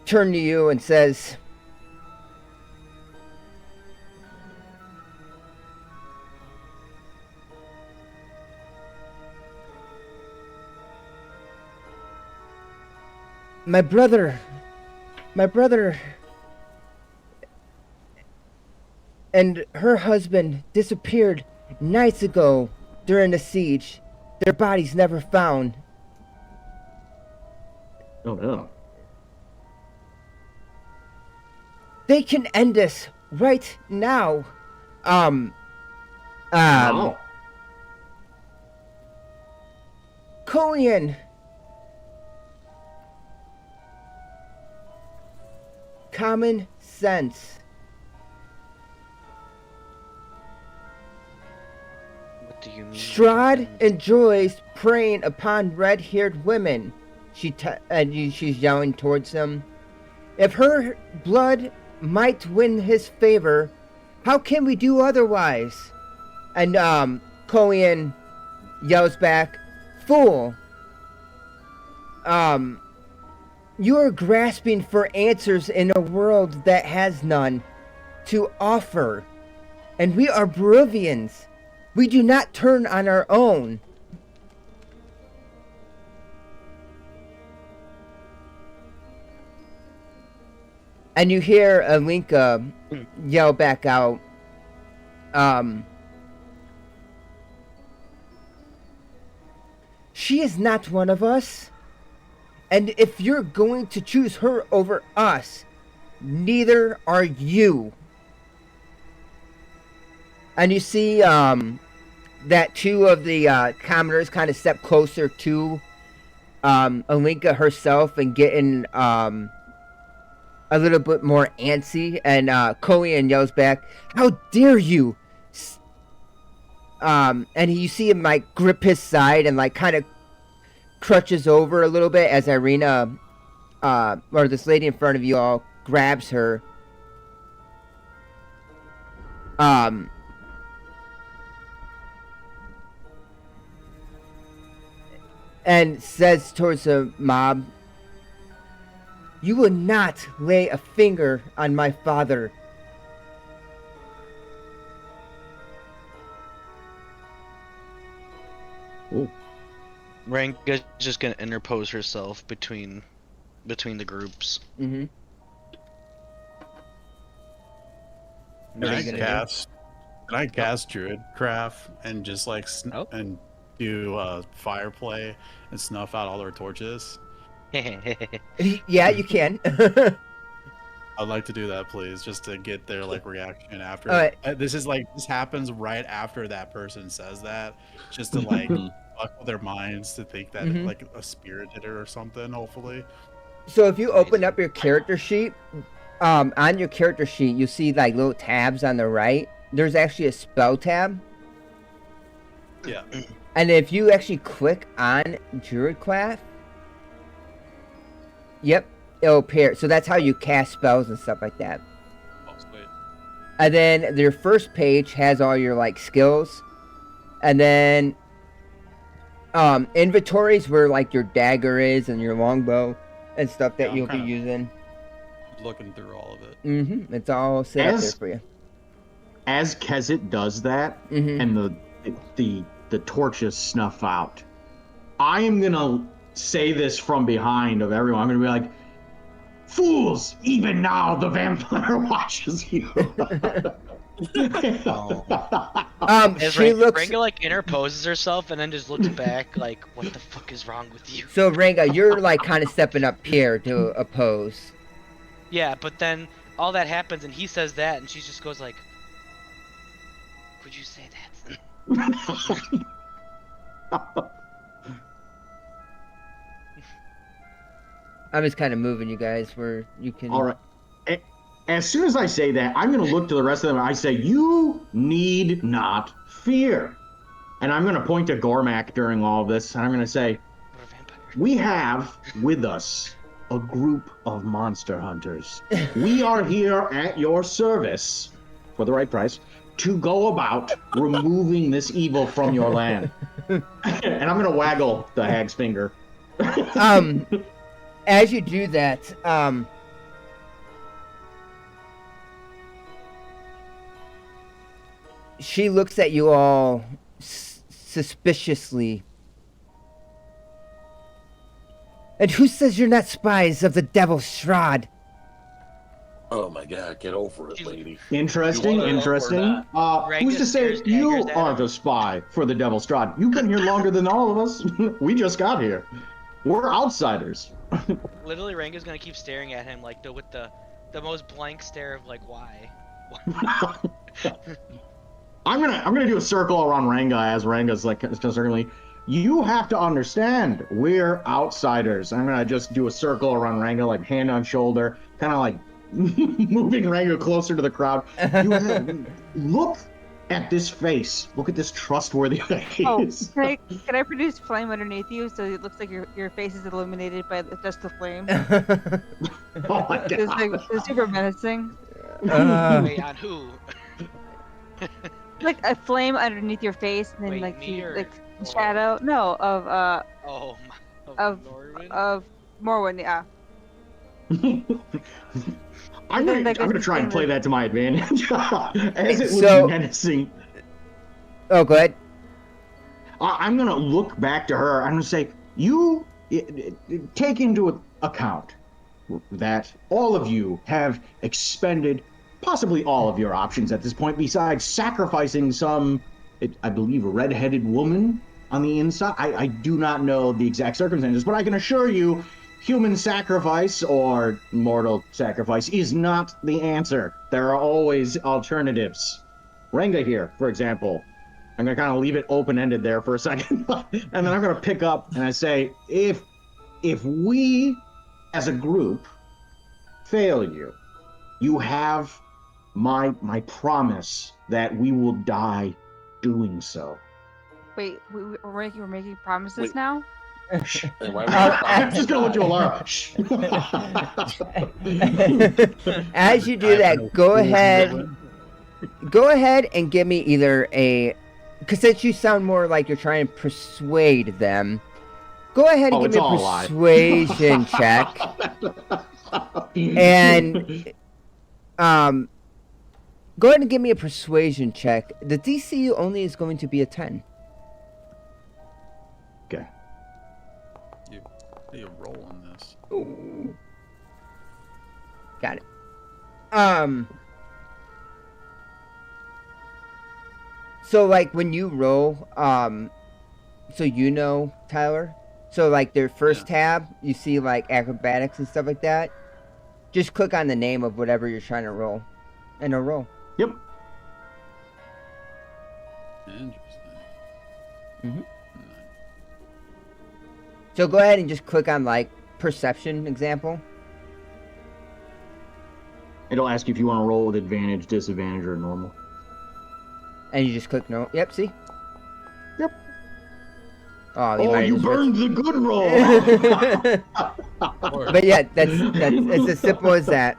turn to you and says, My brother and her husband disappeared nights ago during the siege. Their bodies never found. Oh no. They can end this right now. No. Colian. Common sense. What do you mean? Strahd enjoys preying upon red-haired women. She's yelling towards them. If her blood might win his favor, how can we do otherwise? And Colian yells back, "Fool! You are grasping for answers in a world that has none to offer. And we are Barovians. We do not turn on our own." And you hear Alinka yell back out, "She is not one of us. And if you're going to choose her over us, neither are you." And you see that two of the commoners kind of step closer to Alinka herself and getting a little bit more antsy. And Colian yells back, "How dare you!" And you see him like grip his side and like kind of crutches over a little bit as Irina, or this lady in front of you all, grabs her. And says towards the mob, "You will not lay a finger on my father." Ooh. Ranga's just gonna interpose herself between the groups. Mm-hmm. Can I cast Druidcraft and just like and do fire play and snuff out all their torches? Yeah, you can. I'd like to do that, please, just to get their like reaction after. This happens right after that person says that, just to like fuck with their minds to think that like a spirit did it or something. Hopefully. So if you open up your character sheet, on your character sheet, you see like little tabs on the right. There's actually a spell tab. Yeah. And if you actually click on Druidcraft, yep, it'll appear. So that's how you cast spells and stuff like that. Oh, sweet. And then your first page has all your like skills, and then inventories where like your dagger is and your longbow and stuff that you'll be using. Looking through all of it. Mm-hmm. It's all set up there for you. As Kezit does that, and the torches snuff out, I am gonna say this from behind of everyone. I'm gonna be like, "Fools! Even now the vampire watches you." Ranga like interposes herself and then just looks back like, "What the fuck is wrong with you?" So Ranga, you're like kind of stepping up here to oppose. Yeah, but then all that happens and he says that and she just goes like, "Would you say that?" I'm just kind of moving you guys where you can. All right. As soon as I say that, I'm going to look to the rest of them and I say, "You need not fear." And I'm going to point to Gormak during all of this, and I'm going to say, "We have with us a group of monster hunters. We are here at your service, for the right price, to go about removing this evil from your land." And I'm going to waggle the hag's finger. As you do that, she looks at you all suspiciously. And who says you're not spies of the devil Strahd? Oh my god, get over it, She's- lady. Interesting, You wanna know or interesting. not? Who's to say stares daggers you at aren't him. a spy for the Devil Strahd? You've been here longer than all of us. We just got here. We're outsiders. Literally, Ranga's gonna keep staring at him like with the most blank stare of like, why? I'm gonna do a circle around Ranga as Ranga's like certainly. You have to understand, we're outsiders. I'm gonna just do a circle around Ranga, like hand on shoulder, kind of like moving Ranga closer to the crowd. Look at this face. Look at this trustworthy face. Can I produce flame underneath you so it looks like your face is illuminated by just the flame? Oh my It's god. like it's super menacing. Wait, on who? Like a flame underneath your face, and then Wait, like me you or- like shadow. No, of Oh, Of- Norwin? Morwen. Yeah. I'm gonna try and play that to my advantage. As it looks So- menacing. Oh, go ahead. I'm gonna look back to her. I'm gonna say, you take into account that all of you have expended possibly all of your options at this point, besides sacrificing some, I believe, a red-headed woman on the inside. I do not know the exact circumstances, but I can assure you, human sacrifice or mortal sacrifice is not the answer. There are always alternatives. Ranga here, for example. I'm gonna kind of leave it open-ended there for a second, and then I'm gonna pick up and I say, if we, as a group, fail you, you have my promise that we will die doing so. Wait, we're making promises Wait. now. Shh. And why would I'm just gonna look you, Alara. Shh. As you do that, go ahead and give me either because since you sound more like you're trying to persuade them, go ahead and Oh, give it's me a all a lie. persuasion check. And go ahead and give me a persuasion check. The DC only is going to be a 10. Okay. You roll on this. Ooh. Got it. So like when you roll, so you know, Tyler. So like their first tab, you see like acrobatics and stuff like that. Just click on the name of whatever you're trying to roll, and it'll roll. Yep. Interesting. Mhm. So go ahead and just click on like perception example. It'll ask you if you want to roll with advantage, disadvantage, or normal. And you just click no. Yep, see? Yep. Oh, Oh, might you just burned the good roll. But yeah, that's it's as simple as that.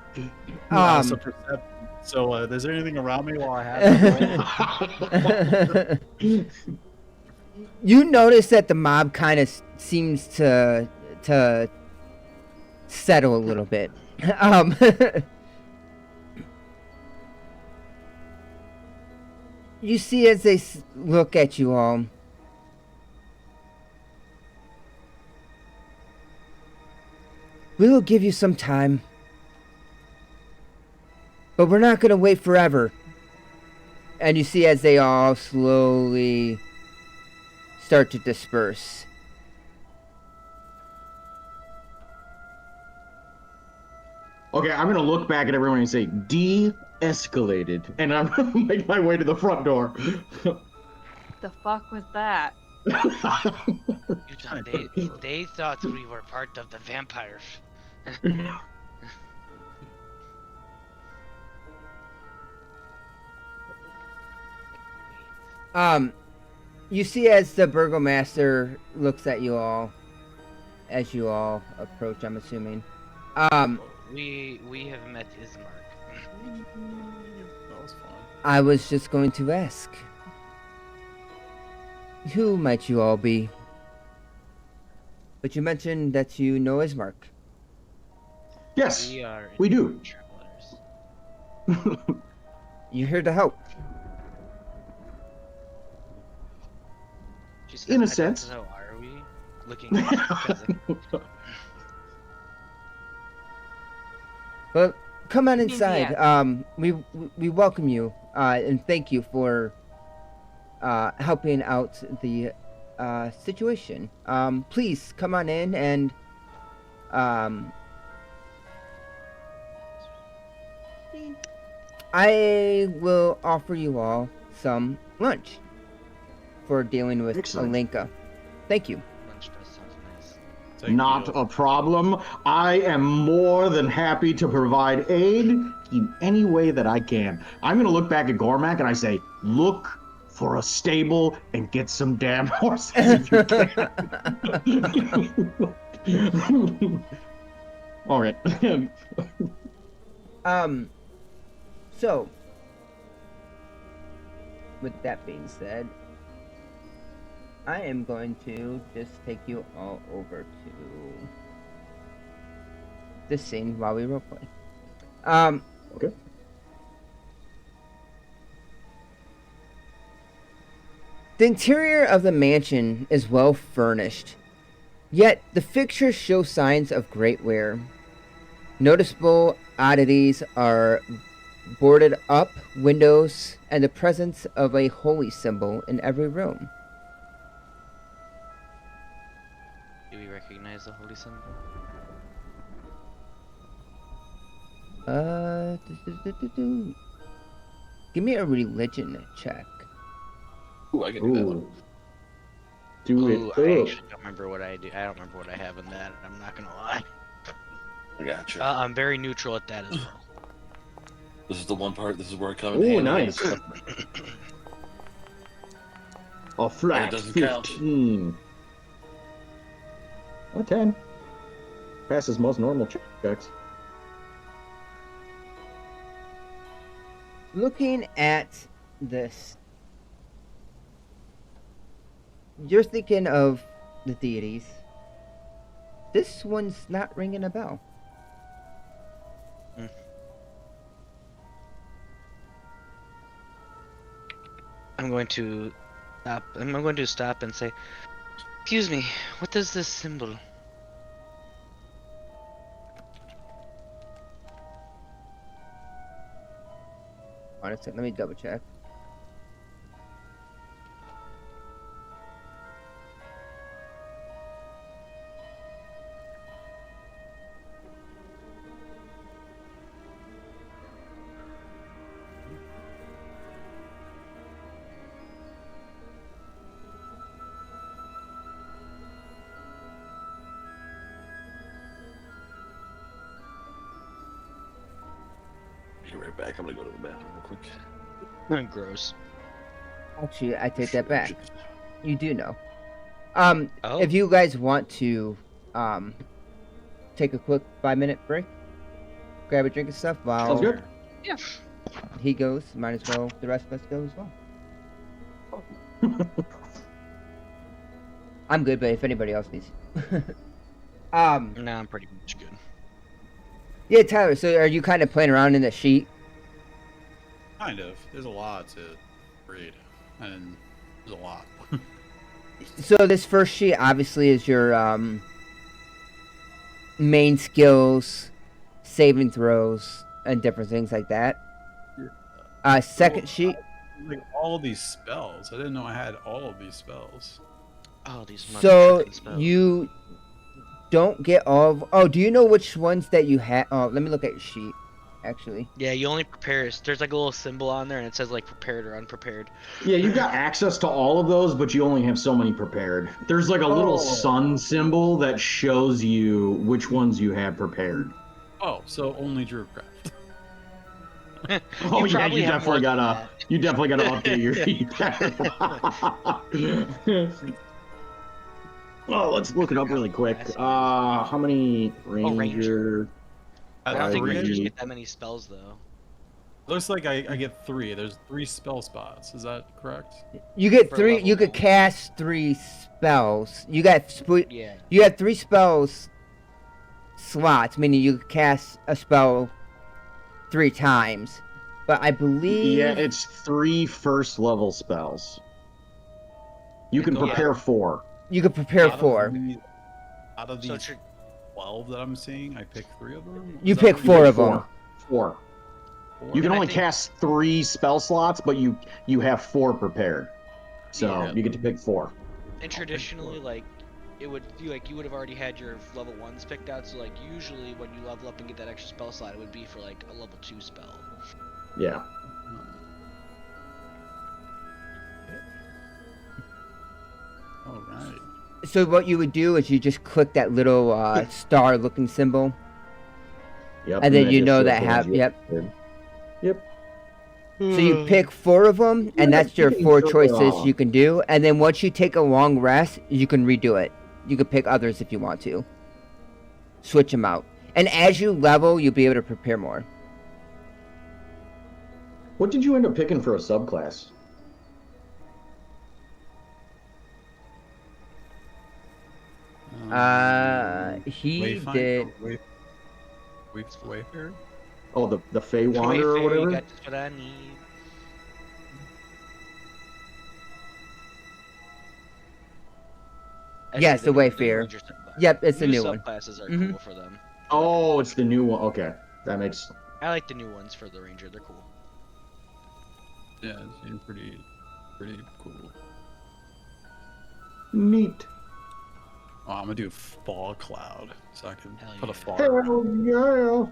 So is there anything around me while I have it? You notice that the mob kind of seems to settle a little bit. You see as they look at you all. We will give you some time. But we're not going to wait forever. And you see as they all slowly start to disperse. Okay, I'm gonna look back at everyone and say, de-escalated. And I'm gonna make my way to the front door. The fuck was that? They thought we were part of the vampire. You see as the burgomaster looks at you all, as you all approach, I'm assuming. We have met Ismark. That was fun. I was just going to ask. Who might you all be? But you mentioned that you know Ismark. Yes, We are we do. travelers. You're here to help. She says, In a "I don't sense." know, are we? Looking at But come on Means inside. yes. We welcome you, and thank you for helping out the situation. Please come on in and I will offer you all some lunch for dealing with Excellent. Alenka. Thank you. Lunch does sound nice. Thank Not you. a problem. I am more than happy to provide aid in any way that I can. I'm going to look back at Gormak and I say, look for a stable and get some damn horses if you can. All right. So, with that being said, I am going to just take you all over to this scene while we roleplay. Okay. The interior of the mansion is well furnished, yet the fixtures show signs of great wear. Noticeable oddities are boarded up windows and the presence of a holy symbol in every room. Do we recognize the holy symbol? Give me a religion check. Ooh, I can do that one. Ooh. Do Ooh, it. I Ugh. actually don't remember what I do. I don't remember what I have in that. I'm not gonna lie. I gotcha. I'm very neutral at that as well. This is the one part. This is where I come in Ooh, handy. nice. A flat doesn't 15. A 10. Passes most normal checks. Looking at this, you're thinking of the deities. This one's not ringing a bell. I'm going to stop and say, "Excuse me, what is this symbol?" Honestly, let me double check. Be right back. I'm gonna go to the bathroom real quick. Gross. Actually, I take that back. You do know. Oh. If you guys want to, take a quick 5-minute break, grab a drink and stuff while Sounds good. Yeah. he goes, might as well the rest of us go as well. I'm good, but if anybody else needs. No, I'm pretty much good. Yeah, Tyler. So, are you kind of playing around in the sheet? Kind of. There's a lot to read, and there's a lot. So, this first sheet obviously is your main skills, saving throws, and different things like that. Second sheet. Like all these spells. I didn't know I had all of these spells. Oh, these So motherfucking spells. you don't get all of. Oh, do you know which ones that you had? Oh, let me look at your sheet. Actually, Yeah, you only prepare. There's like a little symbol on there, and it says like prepared or unprepared. Yeah, you've got access to all of those, but you only have so many prepared. There's like a little sun symbol that shows you which ones you have prepared. Oh, so only Druidcraft. Oh You yeah, probably you have more definitely than gotta update your sheet. Oh, let's look it up really quick. How many ranger? I don't think Three. rangers get that many spells though. Looks like I get 3. There's 3 spell spots. Is that correct? you get For 3. level You could 1. cast 3 spells. You got Yeah. You have 3 spells slots, meaning you could cast a spell 3 times. But I believe Yeah, it's 3 first level spells. You can Yeah. prepare 4. you could prepare Out of 4. Out of So these 12 that I'm seeing, I pick 3 of them? You Is that pick what four you of them. Four. Four? You can And I only think- cast 3 spell slots, but you have 4 prepared. So Yeah. you get to pick 4. And traditionally, like, it would feel like you would have already had your level 1s picked out, so like usually when you level up and get that extra spell slot, it would be for like a level 2 spell. Yeah. All right. So what you would do is you just click that little star-looking symbol, Yep. and then you just know shows that the ones have. you Yep. prepared. Yep. So you pick 4 of them, and that's your You can 4 sort of, choices you can do. And then once you take a long rest, you can redo it. You can pick others if you want to. Switch them out. And as you level, you'll be able to prepare more. What did you end up picking for a subclass? He Wayfind- did. Wayfarer? Oh, the Fey Wanderer or Wayfarer, whatever? you got just what I need. Yes, the Wayfarer. Ranger subclass. Yep, it's the new one. Subclasses are Mhm. cool for them. Oh, it's the new one. Okay. That makes... I like the new ones for the Ranger. They're cool. Yeah, it seemed pretty cool. Neat. Oh, I'm gonna do Fall Cloud, so I can Hell put a yeah. fog. Hell yeah.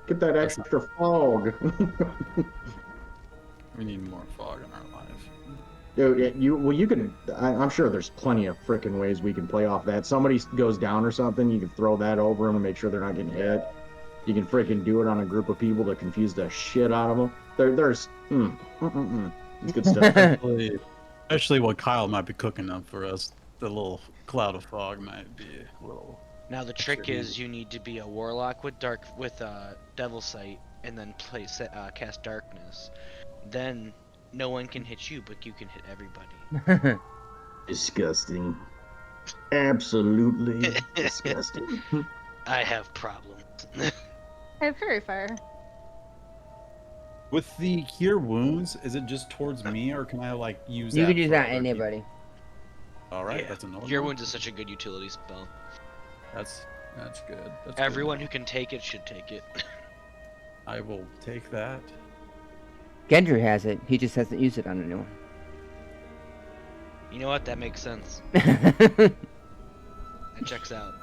Get that That's extra fog. We need more fog in our life. Dude, you can. I'm sure there's plenty of freaking ways we can play off that. Somebody goes down or something, you can throw that over them and make sure they're not getting hit. You can freaking do it on a group of people to confuse the shit out of them. There's it's good stuff. Especially what Kyle might be cooking up for us. The little cloud of fog might be a little. Now the trick is you need to be a warlock with devil sight, and then cast darkness. Then no one can hit you, but you can hit everybody. Disgusting. Absolutely disgusting. I have problems. I have Fairy Fire. With the cure wounds, is it just towards me, or can I like use? You that can use for that other on people? anybody. All right, Yeah. that's another. Cure one. wounds is such a good utility spell. That's good. That's Everyone good. who can take it should take it. I will take that. Gendry has it. He just hasn't used it on anyone. You know what? That makes sense. That checks out.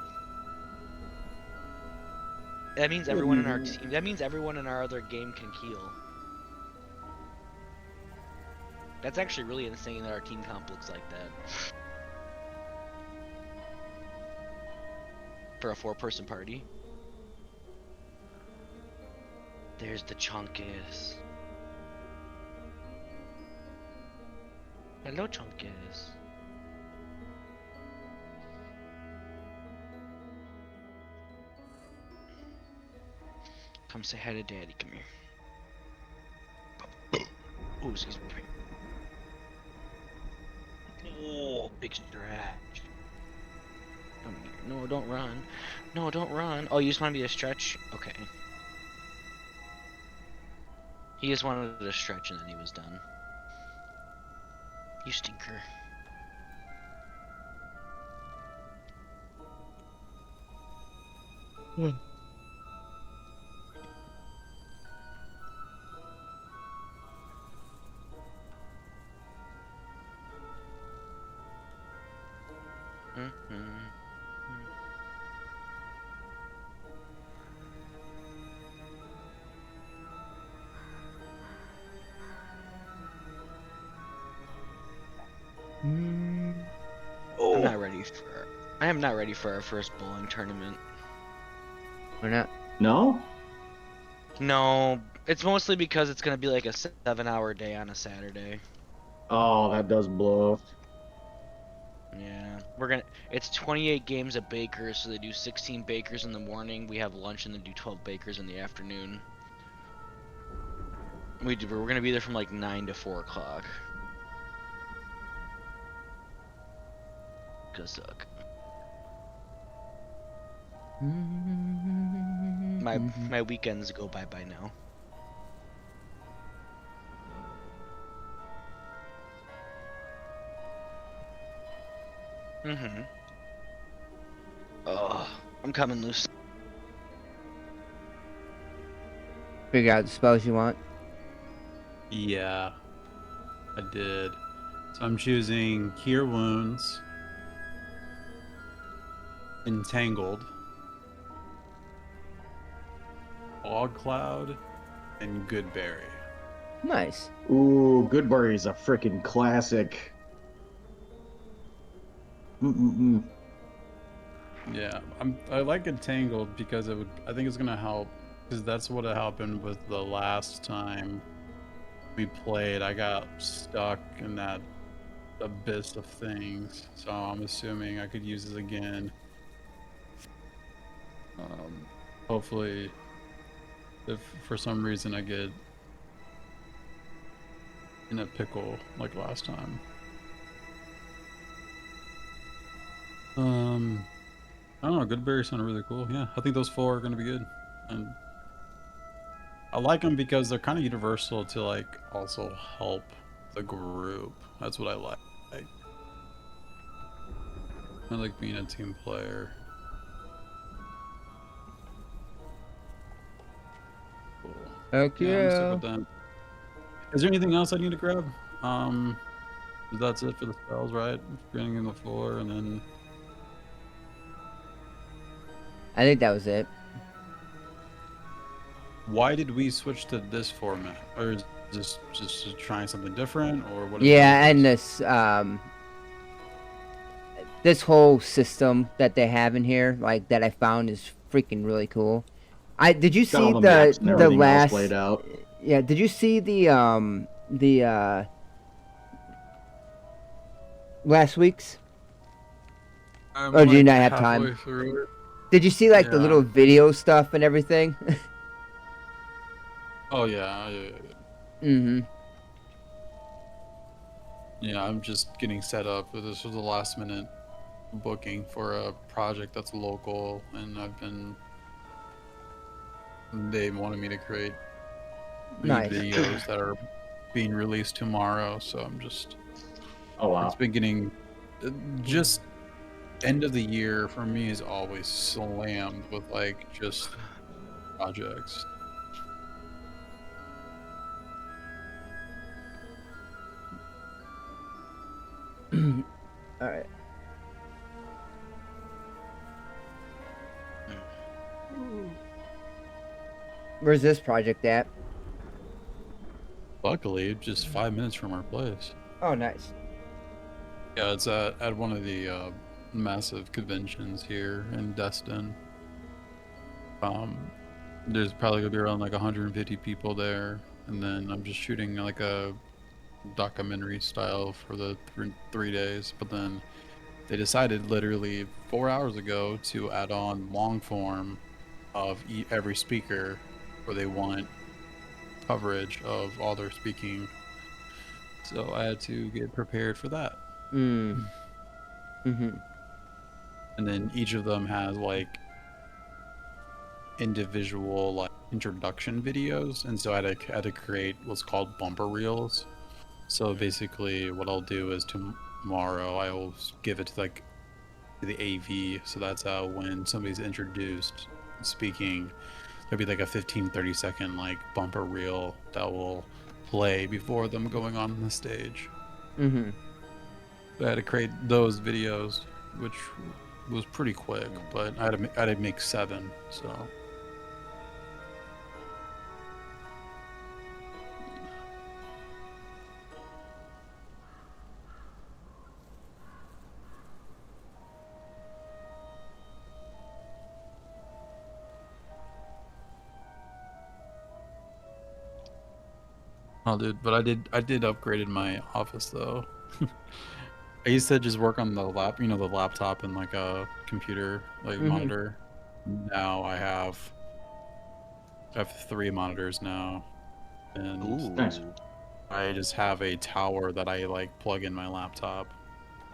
That means everyone in our team. That means everyone in our other game can heal. That's actually really insane that our team comp looks like that. For a 4-person party. There's the Chunkus. Hello, Chunkus. Come say hi to Daddy. Come here. Oh, excuse me. Oh, big stretch. Come here. No, don't run. No, don't run. Oh, you just want me to stretch? Okay. He just wanted to stretch and then he was done. You stinker. I'm not ready for. I am not ready for our first bowling tournament. We're not. No? No, it's mostly because it's gonna be like a 7-hour day on a Saturday. Oh, that does blow. Yeah, it's 28 games at Baker's, so they do 16 Bakers in the morning. We have lunch and then do 12 Bakers in the afternoon. We're gonna be there from like 9 to 4 o'clock. Gonna suck. My weekends go bye now. I'm coming loose. Figure out the spells you want. Yeah, I did. So I'm choosing Cure Wounds, Entangled, Fog Cloud, and Goodberry. Nice. Ooh, Goodberry is a freaking classic. Mm-mm-mm. Yeah, I like Entangled because I think it's gonna help, because that's what happened with the last time we played. I got stuck in that abyss of things, so I'm assuming I could use this again. Hopefully, if for some reason I get in a pickle like last time. I don't know. Goodberry sounded really cool. Yeah, I think those 4 are gonna be good, and I like them because they're kind of universal to like also help the group. That's what I like. I like being a team player. Cool. Heck Yeah, I'm gonna stick yeah. with that. Is there anything else I need to grab? That's it for the spells, right? Bringing in the 4, and then I think that was it. why did we switch to this format? Or is this just trying something different, or what? Yeah, and this whole system that they have in here, like that I found, is freaking really cool. Did you Got see all the maps and the everything else last? laid out. Yeah, did you see the last week's? I'm Or do you like not have halfway time? through it. Did you see like the Yeah. little video stuff and everything? Oh yeah. Mm-hmm. Yeah, I'm just getting set up. This was a last minute booking for a project that's local, and they wanted me to create Nice. videos that are being released tomorrow, so I'm just, Oh wow. it's been getting, just end of the year for me is always slammed with like just projects. All right. Where's this project at? Luckily, just 5 minutes from our place. Oh, nice. Yeah, it's at one of the massive conventions here in Destin. There's probably gonna be around like 150 people there, and then I'm just shooting like a documentary style for the 3 days. But then they decided literally 4 hours ago to add on long form of every speaker, where they want coverage of all their speaking. So I had to get prepared for that. Mm. Mm-hmm. And then each of them has like individual like introduction videos, and so I had to create what's called bumper reels. So basically what I'll do is tomorrow I will give it to like the AV, so that's how when somebody's introduced speaking, there'll be like a 15-30 second like bumper reel that will play before them going on the stage. Mm-hmm. So I had to create those videos, which was pretty quick, but I had to make 7, so. Oh, dude, but I did upgraded my office though. I used to just work on the the laptop and like a computer, like monitor. Now I have 3 monitors now, and Ooh. Nice. I just have a tower that I like plug in my laptop,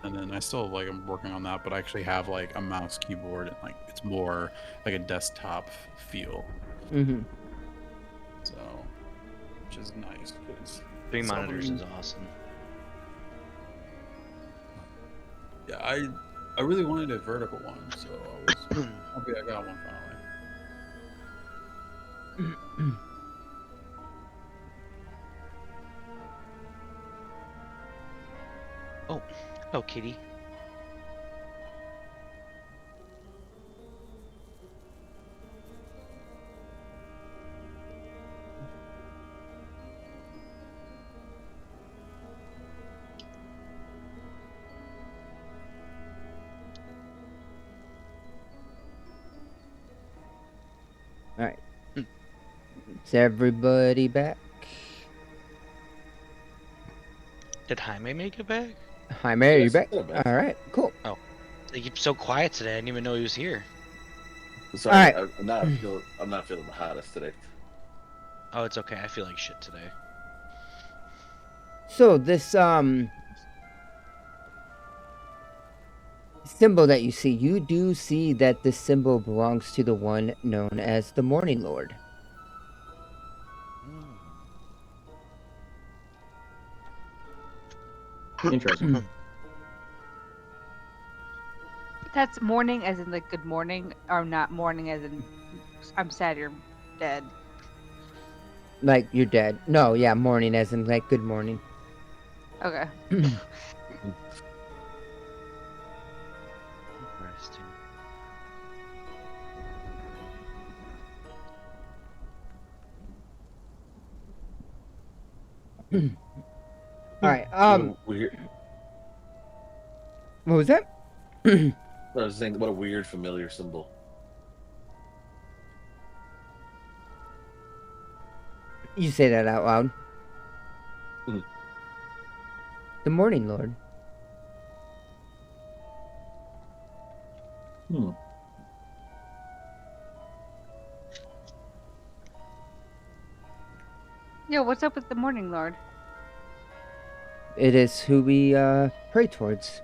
and then I still like I'm working on that, but I actually have like a mouse, keyboard, and like it's more like a desktop feel. Mm-hmm. So, which is nice. 3 monitors is awesome. Yeah, I really wanted a vertical one, so I was I got one finally. Oh, hello, kitty. All right. Is everybody back? Did Jaime make it back? Jaime, are you Yes, back? I'm back. All right, cool. He keeps so quiet today. I didn't even know he was here. Sorry, All right. I'm not feeling the hottest today. Oh, it's okay. I feel like shit today. So this symbol that you see, you do see that this symbol belongs to the one known as the Morning Lord. Interesting. That's morning as in like good morning, or not morning as in I'm sad you're dead. Like you're dead. No, yeah, morning as in like good morning. Okay. Interesting. All right. Weird. What was that? I was saying, what a weird familiar symbol. You say that out loud. Mhm. The Morning Lord. Hmm. Yo, what's up with the Morning Lord? It is who we pray towards.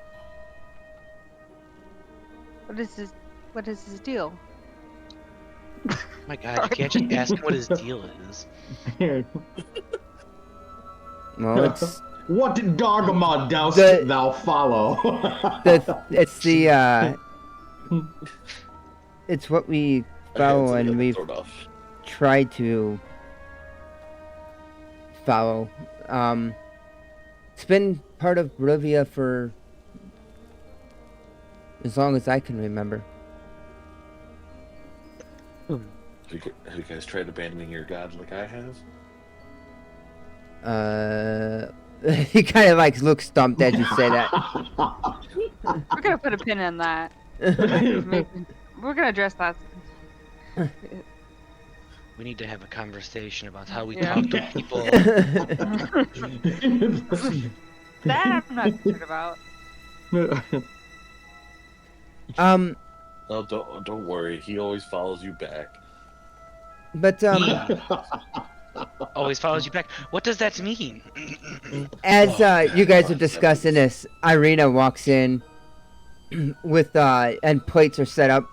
What is his deal? My God, you can't just ask him what his deal is. Well, it's What dogma dost The- thou follow? it's what we I had follow, something and got we've thrown off. tried to follow. It's been part of Barovia for as long as I can remember. Have you guys tried abandoning your god like I have? He kind of like looks stumped as you say that. We're gonna put a pin in that. We're gonna address that. We need to have a conversation about how we Yeah. talk to people. That I'm not concerned about. Oh, don't worry. He always follows you back. But Always follows you back. What does that mean? as you guys are Oh, discussing heavens. this, Irina walks in with and plates are set up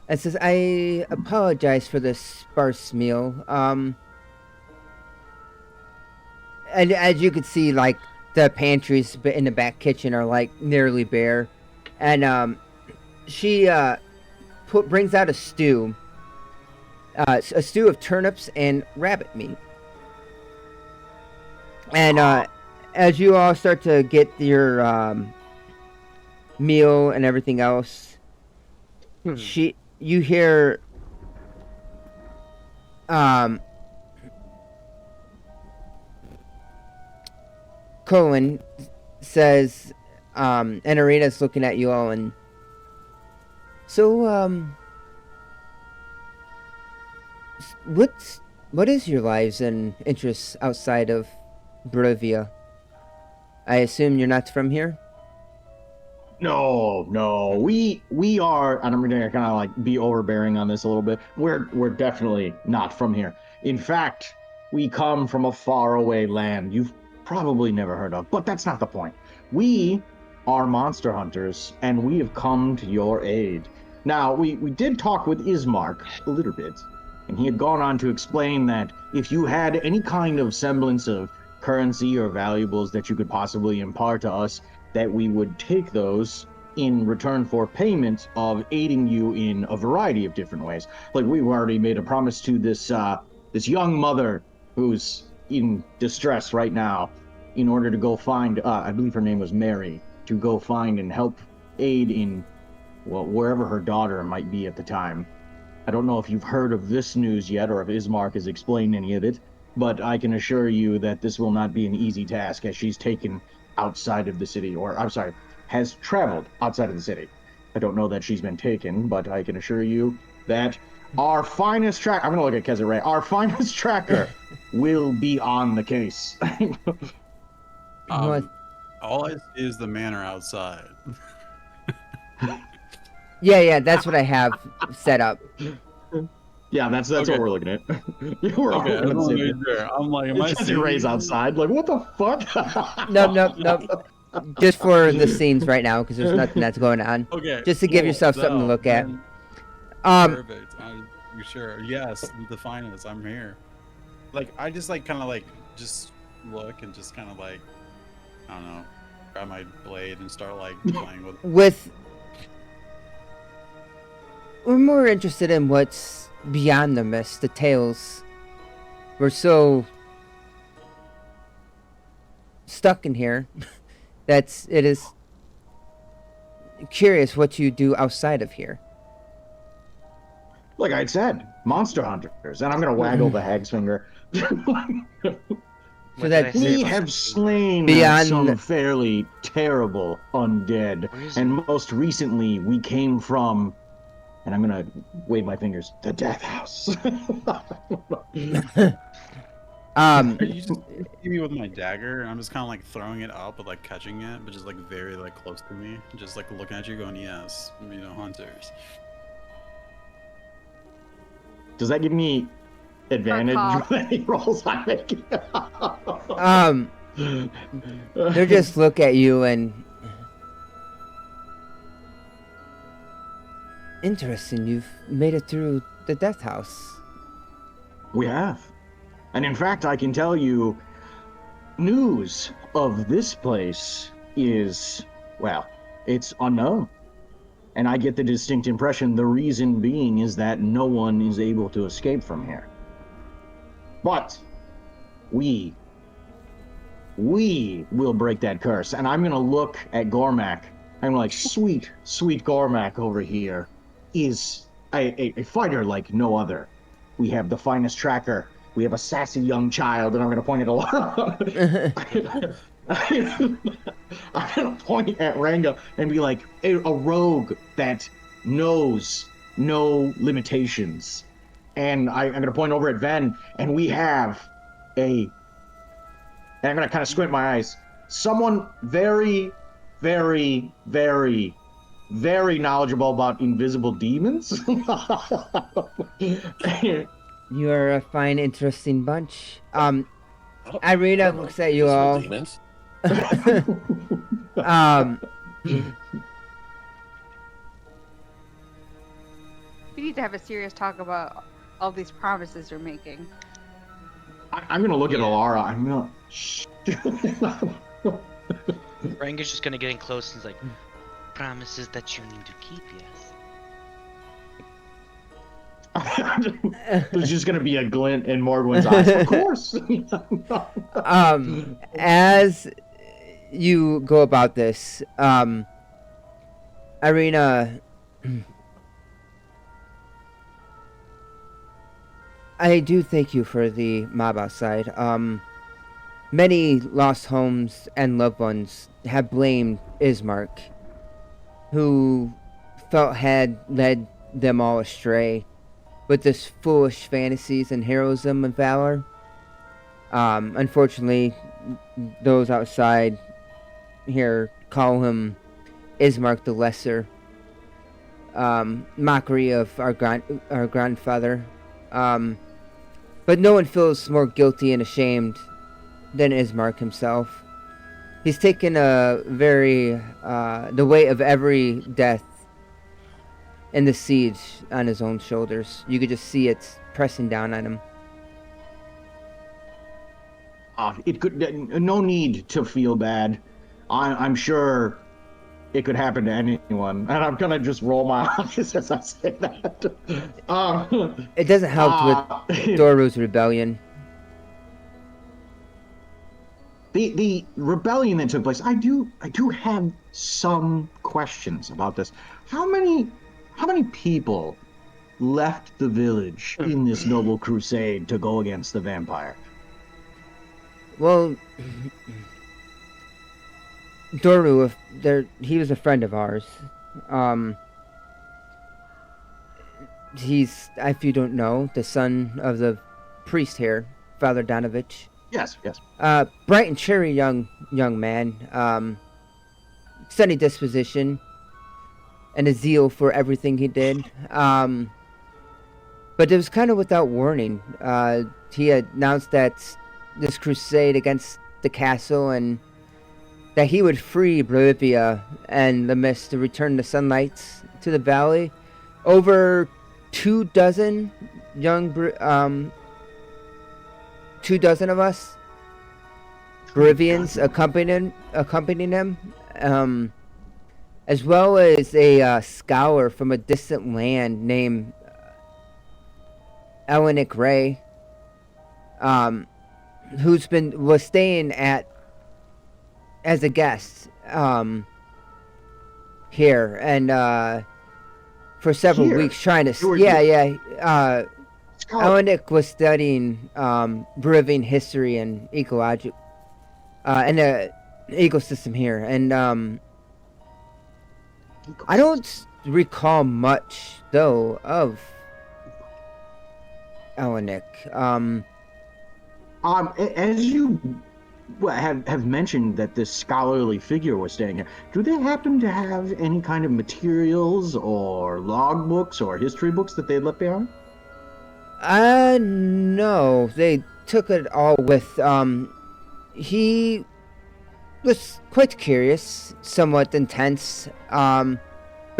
and says, "I apologize for this sparse meal. And as you can see, like the pantries in the back kitchen are like nearly bare, and she brings out a stew, a stew of turnips and rabbit meat. And as you all start to get your meal and everything else, you hear Colin says, and Arena's looking at you all, and so what is your lives and interests outside of Barovia? I assume you're not from here? No. We are, and I'm gonna kind of like be overbearing on this a little bit. We're definitely not from here. In fact, we come from a faraway land you've probably never heard of, but that's not the point. We are monster hunters, and we have come to your aid. Now, we did talk with Ismark a little bit, and he had gone on to explain that if you had any kind of semblance of currency or valuables that you could possibly impart to us, that we would take those in return for payment of aiding you in a variety of different ways. Like we've already made a promise to this this young mother who's in distress right now, in order to go find, I believe her name was Mary, to go find and help aid in, well, wherever her daughter might be at the time. I don't know if you've heard of this news yet, or if Ismark has explained any of it, but I can assure you that this will not be an easy task, as she's taken outside of the city, or I'm sorry, has traveled outside of the city. I don't know that she's been taken, but I can assure you that our finest tracker, I'm going to look at Kezeray, our finest tracker will be on the case. All I see is the manor outside. Yeah, that's what I have set up. Yeah, that's Okay. what we're looking at. We're all Okay, gonna sit there. I'm like, am I seeing Ray's outside? Like, what the fuck? Nope. Just for the scenes right now, because there's nothing that's going on. Okay. Just to give yourself something to look at. Perfect. I'm sure. Yes, the finest. I'm here. Like, I just like kind of like just look and just kind of like, I don't know, grab my blade and start like playing with. We're more interested in what's beyond the mist, the tales. We're so stuck in here that it is curious what you do outside of here. Like I said, monster hunters, and I'm gonna waggle the hag's finger. So that we have slain beyond some fairly terrible undead, and most recently we came from, and I'm gonna wave my fingers, the death house. You just hit me with my dagger, and I'm just kind of like throwing it up, but like catching it, but just like very like close to me, just like looking at you, going, "Yes, you know, hunters." Does that give me advantage with any rolls I make? They just look at you and interesting. You've made it through the death house. We have. And in fact, I can tell you, news of this place is, well, it's unknown. And I get the distinct impression the reason being is that no one is able to escape from here. But we will break that curse. And I'm going to look at Gormak. I'm like, sweet Gormak over here is a fighter like no other. We have the finest tracker. We have a sassy young child, and I'm going to point it a lot. I'm going to point at Ranga and be like, a rogue that knows no limitations. And I'm going to point over at Ven, and we have and I'm going to kind of squint my eyes, someone very, very, very, very knowledgeable about invisible demons. You are a fine, interesting bunch. Irina looks at you all. Demons? We need to have a serious talk about all these promises you're making. I'm gonna look at Alara. I'm gonna. Ranger's just gonna get in close and he's like, promises that you need to keep, yes. There's just gonna be a glint in Morgwin's eyes. Of course. As you go about this, Irina, I do thank you for the mob outside. Many lost homes and loved ones have blamed Ismark, who felt had led them all astray with this foolish fantasies and heroism and valor. Unfortunately, those outside here call him Ismark the Lesser, mockery of our grandfather. But no one feels more guilty and ashamed than Ismark himself. He's taken the weight of every death and the siege on his own shoulders. You could just see it pressing down on him. It could no need to feel bad. I'm sure it could happen to anyone, and I'm gonna just roll my eyes as I say that. It doesn't help with Doru's rebellion. The rebellion that took place. I do have some questions about this. How many people left the village in this noble crusade to go against the vampire? Well, Doru, he was a friend of ours. He's, if you don't know, the son of the priest here, Father Donovich. Yes. Bright and cheery young man. Sunny disposition and a zeal for everything he did. But it was kind of without warning. He announced that this crusade against the castle and that he would free Barovia and the mist to return the sunlight to the valley. Over 24 of us Barovians accompanying him, as well as a scholar from a distant land named Elenic Ray, who was staying as a guest here and for several weeks trying to Elenic was studying Barovian history and ecologic and the ecosystem here, and I don't recall much though of Elenic. As you have mentioned that this scholarly figure was staying here, do they happen to have any kind of materials or logbooks or history books that they left behind? No, they took it all with. He was quite curious, somewhat intense, but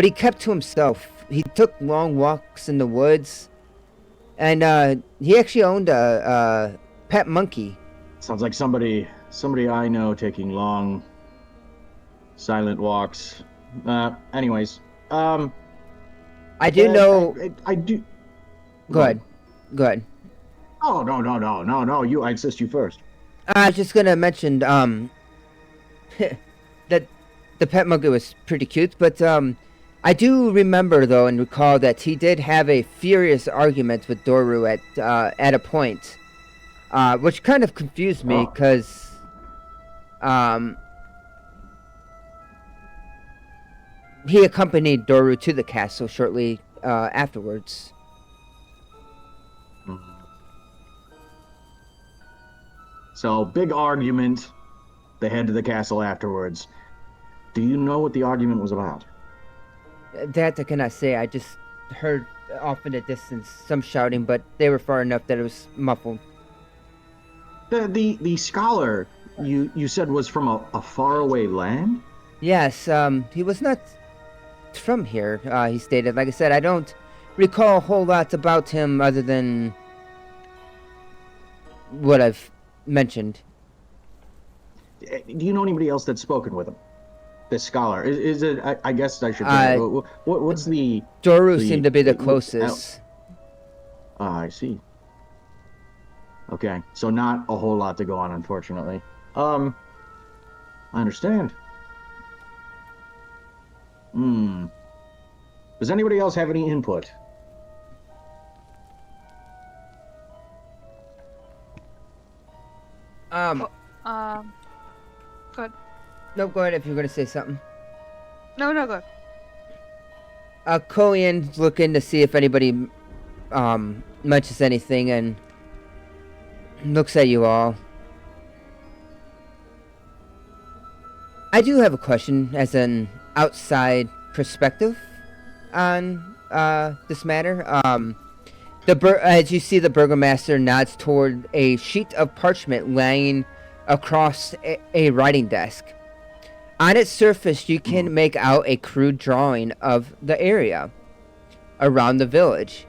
he kept to himself. He took long walks in the woods, and he actually owned a pet monkey. Sounds like somebody I know taking long, silent walks. Anyways, I do know. I do. Go ahead. Oh no! I insist you first. I was just gonna mention that the pet monkey was pretty cute, but I do remember though and recall that he did have a furious argument with Doru at a point, which kind of confused me because he accompanied Doru to the castle shortly afterwards. So, big argument. They head to the castle afterwards. Do you know what the argument was about? That I cannot say. I just heard off in the distance some shouting, but they were far enough that it was muffled. The scholar you said was from a faraway land? Yes, he was not from here, he stated. Like I said, I don't recall a whole lot about him other than what I've mentioned. Do you know anybody else that's spoken with him? This scholar is it? I guess I should know. What's the? Doru seemed to be the closest. I see. Okay, so not a whole lot to go on, unfortunately. I understand. Does anybody else have any input? Good. No, go ahead if you're going to say something. No, good. Koian's looking to see if anybody mentions anything and looks at you all. I do have a question as an outside perspective on this matter. As you see, the burgomaster nods toward a sheet of parchment laying across a writing desk. On its surface, you can make out a crude drawing of the area around the village,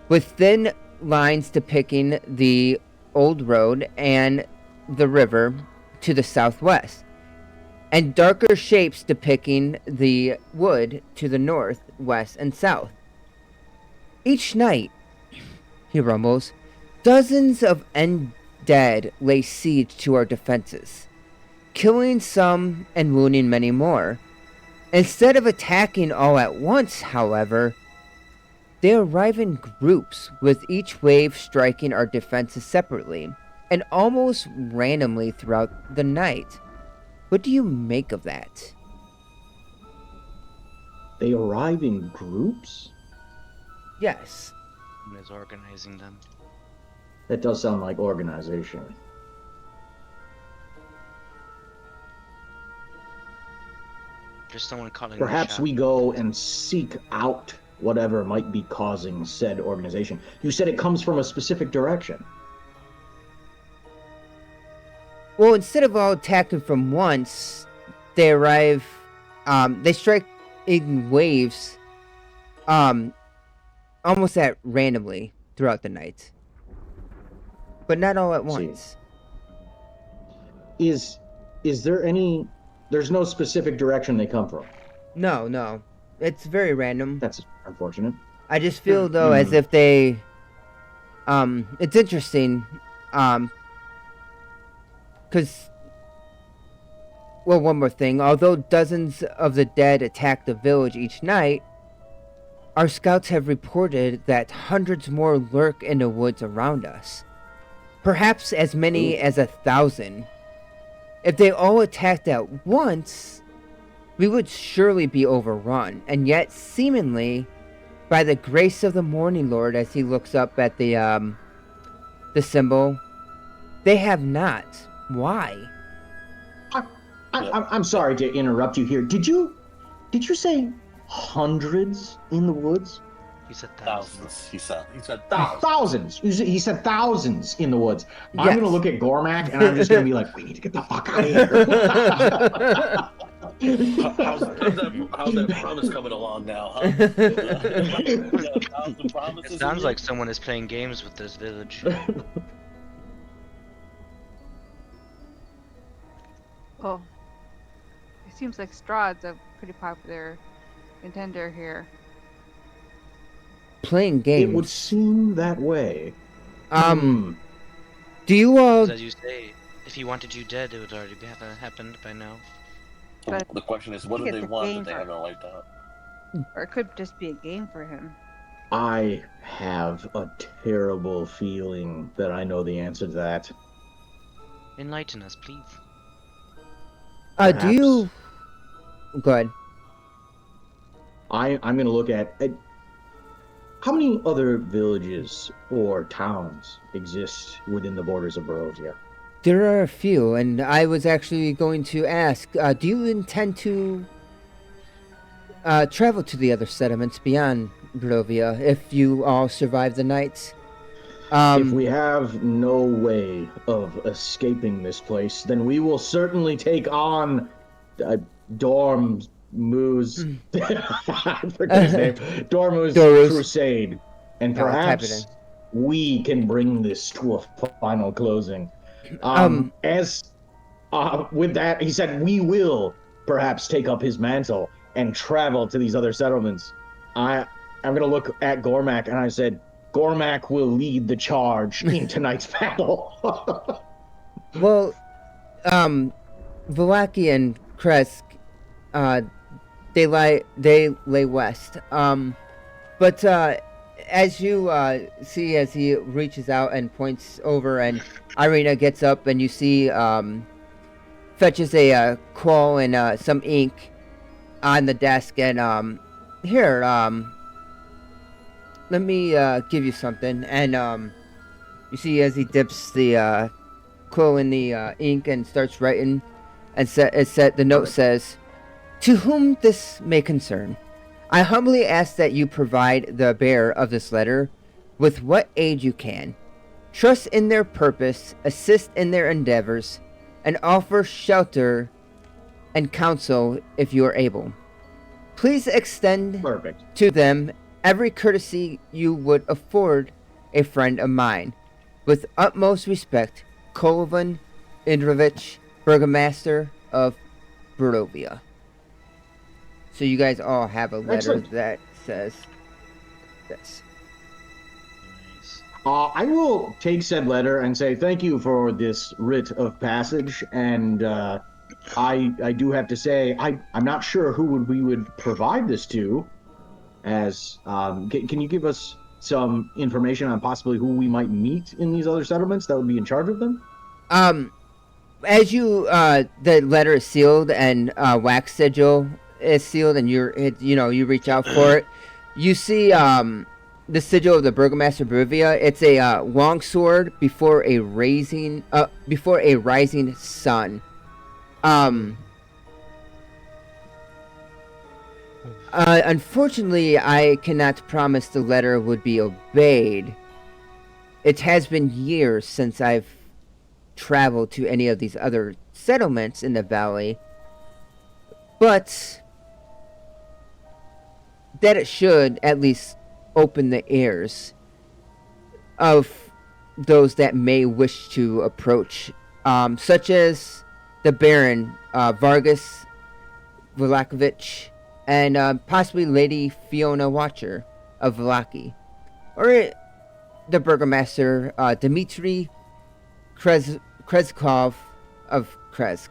with thin lines depicting the old road and the river to the southwest. and darker shapes depicting the wood to the north, west, and south. Each night, he rumbles, dozens of undead lay siege to our defenses, killing some and wounding many more. Instead of attacking all at once, however, they arrive in groups, with each wave striking our defenses separately, and almost randomly throughout the night. What do you make of that? They arrive in groups? Yes. And is organizing them. That does sound like organization. Just someone calling. Perhaps we go and seek out whatever might be causing said organization. You said it comes from a specific direction. Well, instead of all attacking from once, they arrive, they strike in waves, almost at randomly throughout the night. But not all at once. Is there any... There's no specific direction they come from? No. It's very random. That's unfortunate. I just feel, though, as if they... It's interesting, because... Well, one more thing. Although dozens of the dead attack the village each night, our scouts have reported that hundreds more lurk in the woods around us. Perhaps as many as 1,000. If they all attacked at once, we would surely be overrun. And yet, seemingly, by the grace of the Morning Lord, as he looks up at the symbol, they have not. Why? I'm sorry to interrupt you here. Did you say hundreds in the woods? He said Thousands. He said Thousands. He said thousands in the woods. Yes. I'm gonna look at Gormak and I'm just gonna be like, we need to get the fuck out of here. How's that promise coming along now, huh? It sounds like someone is playing games with this village. Well, it seems like Strahd's a pretty popular contender here. Playing games. It would seem that way. Do you all... As you say, if he wanted you dead, it would already have happened by now. But the question is, what do get they the want game that they for- haven't wiped out? Or it could just be a game for him. I have a terrible feeling that I know the answer to that. Enlighten us, please. do you... Go ahead. I'm going to look at how many other villages or towns exist within the borders of Barovia? There are a few, and I was actually going to ask, do you intend to travel to the other settlements beyond Barovia if you all survive the night? If we have no way of escaping this place, then we will certainly take on Dormu's I forget his name. Dormu's crusade, and perhaps we can bring this to a final closing. With that, he said we will perhaps take up his mantle and travel to these other settlements. I'm gonna look at Gormak, and I said, Gormak will lead the charge in tonight's battle. Well, Valaki and Kresk, they lay west. But as you see, as he reaches out and points over, and Irina gets up, and you see fetches a quill and some ink on the desk, and here, let me give you something. And you see as he dips the quill in the ink and starts writing, and the note says, "To whom this may concern, I humbly ask that you provide the bearer of this letter with what aid you can. Trust in their purpose, assist in their endeavors, and offer shelter and counsel if you are able. Please extend to them every courtesy you would afford a friend of mine. With utmost respect, Kolovan Indrovich, Burgomaster of Barovia. So you guys all have a letter Excellent. that says this. Nice. I will take said letter and say thank you for this writ of passage, and I do have to say I'm not sure who we would provide this to. As can you give us some information on possibly who we might meet in these other settlements that would be in charge of them? As you the letter is sealed and wax sigil is sealed, and you reach out for it. You see the sigil of the Burgomaster Barovia. It's a long sword before a rising sun. Unfortunately, I cannot promise the letter would be obeyed. It has been years since I've traveled to any of these other settlements in the valley, but that it should at least open the ears of those that may wish to approach, such as the Baron Vargas Vlakovic and possibly Lady Fiona Watcher of Vlaki, or the Burgomaster Dmitry Krezkov of Kresk.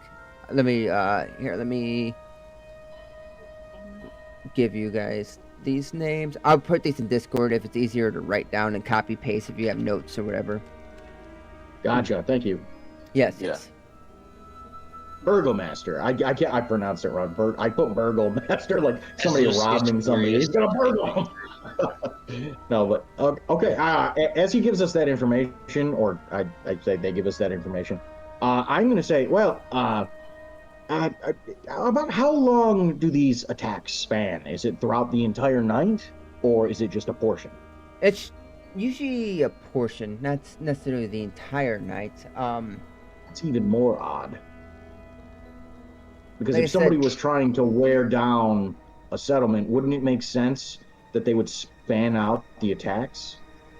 Let me give you guys these names. I'll put these in Discord if it's easier to write down and copy paste if you have notes or whatever. Gotcha. Thank you. Yes. Yeah. Yes. Burgomaster. I pronounced it wrong. I put Burgomaster like somebody robbing somebody. He's gonna burgle. No, but okay. As he gives us that information, or I say they give us that information, I'm gonna say, well, about how long do these attacks span? Is it throughout the entire night, or is it just a portion? It's usually a portion, not necessarily the entire night. It's even more odd. Because Like if I somebody said- was trying to wear down a settlement, wouldn't it make sense that they would span out the attacks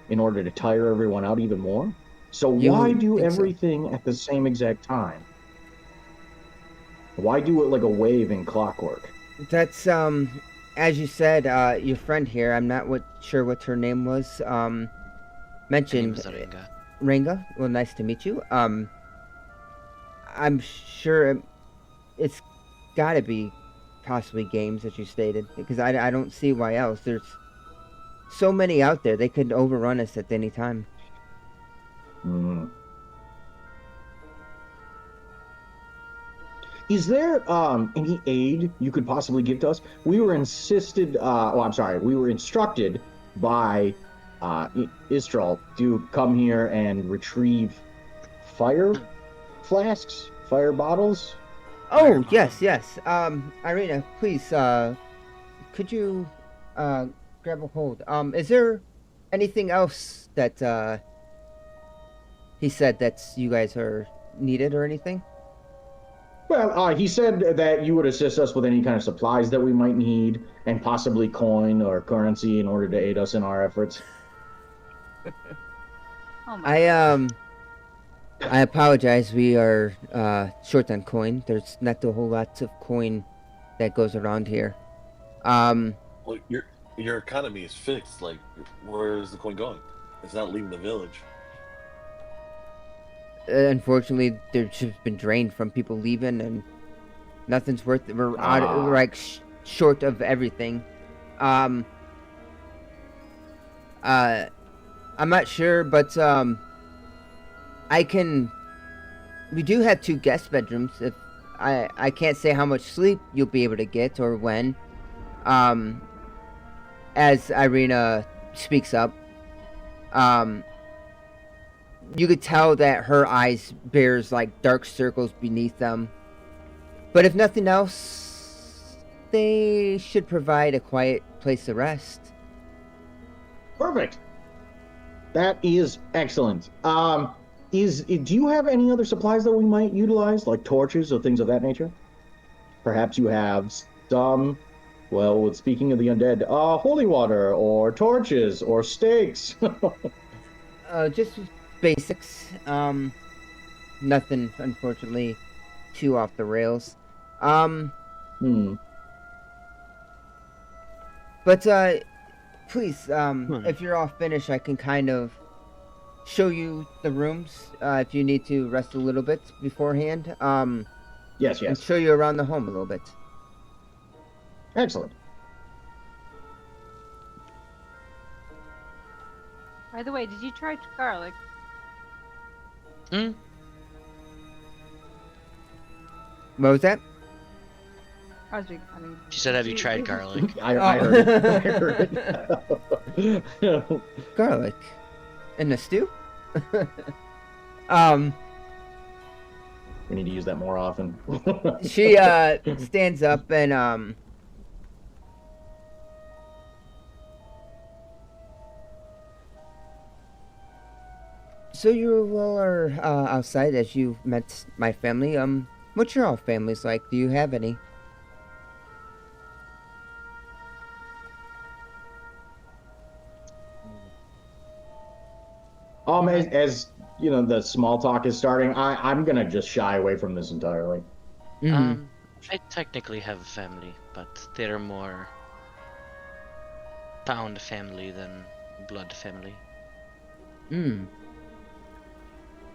in order to tire everyone out even more? So You why would do think so. everything at the same exact time? Why do it like a wave in clockwork? That's as you said, your friend here. I'm not sure what her name was. My name Mentioned is Aringa. Ringa. Well, nice to meet you. I'm sure it's got to be possibly games, as you stated, because I don't see why else. There's so many out there. They could overrun us at any time. Is there any aid you could possibly give to us? We were instructed by Istral to come here and retrieve fire flasks, fire bottles. Oh, yes. Irina, please, could you grab a hold? Is there anything else that he said that you guys are needed or anything? Well, he said that you would assist us with any kind of supplies that we might need, and possibly coin or currency in order to aid us in our efforts. Oh my. I apologize. We are short on coin. There's not a whole lot of coin that goes around here. Well, your economy is fixed. Like, where is the coin going? It's not leaving the village. Unfortunately, they've just been drained from people leaving, and nothing's worth it. We're out, short of everything. I'm not sure, but we do have 2 guest bedrooms. If I can't say how much sleep you'll be able to get or when. As Irina speaks up, you could tell that her eyes bears like dark circles beneath them. But if nothing else, they should provide a quiet place to rest. Perfect. That is excellent. Do you have any other supplies that we might utilize, like torches or things of that nature? Perhaps you have some. Well, speaking of the undead, holy water or torches or stakes. Just basics. Nothing, unfortunately, too off the rails. Hmm. But please, if you're all finished, I can kind of show you the rooms if you need to rest a little bit beforehand. Yes, And yes. show you around the home a little bit. Excellent. By the way, did you try garlic? Hmm? What was that? I mean, She said, "Have you did tried garlic?" I heard it. I heard it. Garlic in the stew. um, We need to use that more often. she stands up and so you all are outside as you met my family. What's your all families like? Do you have any? As you know, the small talk is starting. I'm gonna just shy away from this entirely. Mm-hmm. I technically have a family, but they're more pound family than blood family. Mm.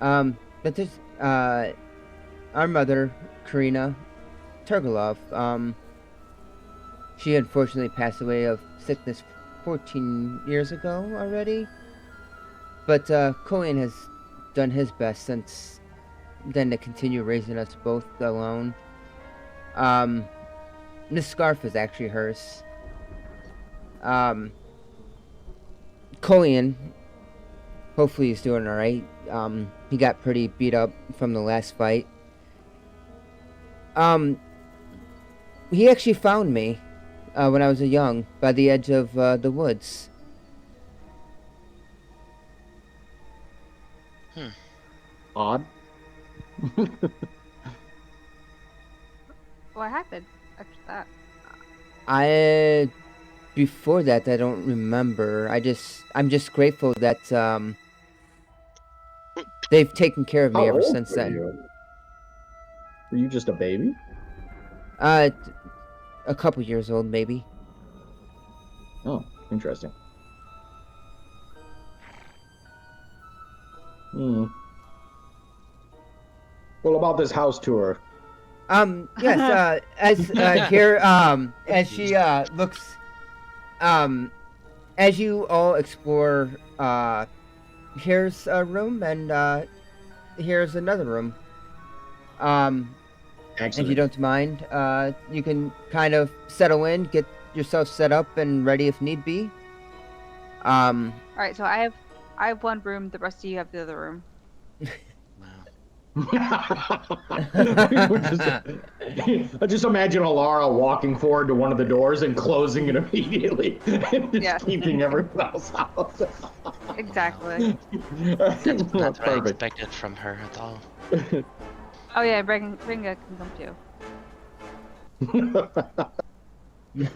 But there's our mother, Karina Turgolov. She unfortunately passed away of sickness 14 years ago already. But Colin has done his best since then to continue raising us both alone. This scarf is actually hers. Colin, hopefully he's doing alright. He got pretty beat up from the last fight. He actually found me when I was young by the edge of the woods. Odd. what happened after that? Before that, I don't remember. I'm just grateful that they've taken care of me How ever old since were then. you? Were you just a baby? A couple years old, maybe. Oh, interesting. Hmm. Well, about this house tour. Yes, as here, as she looks, as you all explore, here's a room and here's another room. If you don't mind, you can kind of settle in, get yourself set up and ready if need be. All right, so I have one room. The rest of you have the other room. I just imagine Alara walking forward to one of the doors and closing it immediately, and just keeping everyone else out. Exactly. That's not what I Perfect. expected from her at all. Oh yeah, Ringa can come too.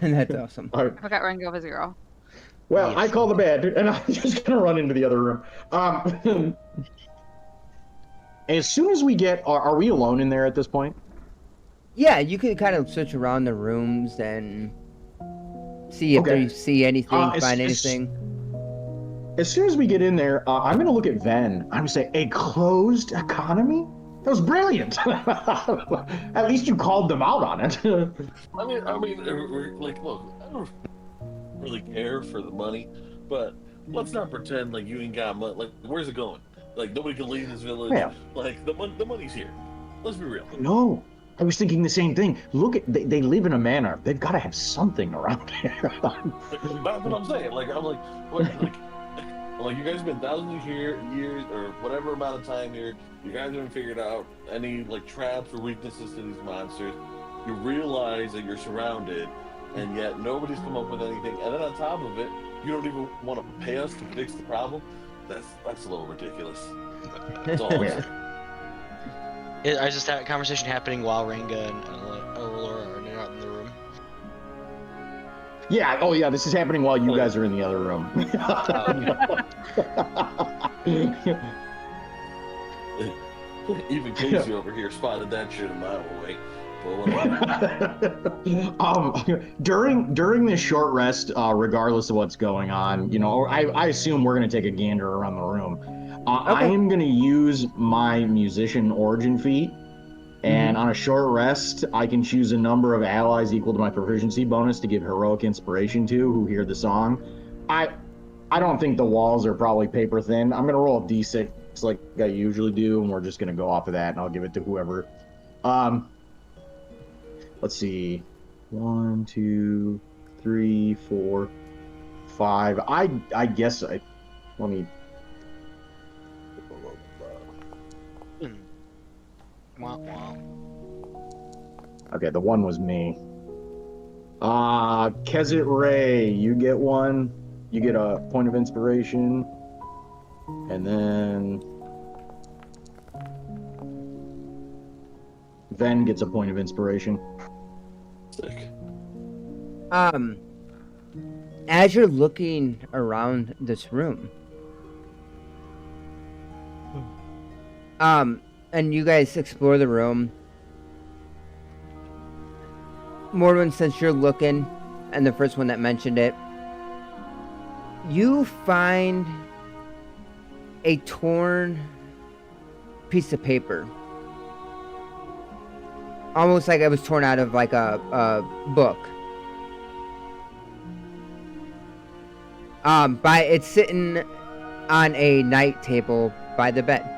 That's awesome. I forgot Ringa was a girl. Well, Yes. I call the bed, and I'm just gonna run into the other room. As soon as we get, are we alone in there at this point? Yeah, you can kind of search around the rooms and see if you see anything, find anything. As soon as we get in there, I'm going to look at Ven. I'm going to say, a closed economy? That was brilliant. At least you called them out on it. I mean, like, look, I don't really care for the money, but let's not pretend like you ain't got money. Like, where's it going? Like, nobody can leave this village. Yeah. Like, the money's here. Let's be real. No, I was thinking the same thing. Look at they live in a manor. They've got to have something around here. That's what I'm saying. Like, I'm like, what, like you guys have been thousands of years or whatever amount of time here. You guys haven't figured out any like traps or weaknesses to these monsters. You realize that you're surrounded, and yet nobody's come up with anything. And then on top of it, you don't even want to pay us to fix the problem. That's a little ridiculous. That's all I'm saying. I just had a conversation happening while Ranga and Aurora are not in the room. Yeah. Oh, yeah. This is happening while you guys are in the other room. Even Casey over here spotted that shit a mile away. During this short rest, regardless of what's going on, I assume we're gonna take a gander around the room. I Okay. am gonna use my musician origin feat, and on a short rest, I can choose a number of allies equal to my proficiency bonus to give heroic inspiration to who hear the song. I don't think the walls are probably paper thin. I'm gonna roll a d6 like I usually do, and we're just gonna go off of that, and I'll give it to whoever. Um, let's see, 1, 2, 3, 4, 5. I guess let me. Wah, wah. Okay, the one was me. Kezit Ray, you get one. You get a point of inspiration. And then Ven gets a point of inspiration. Sick. As you're looking around this room, and you guys explore the room, Morwin, since you're looking, and the first one that mentioned it, you find a torn piece of paper. Almost like it was torn out of like a book. It's sitting on a night table by the bed.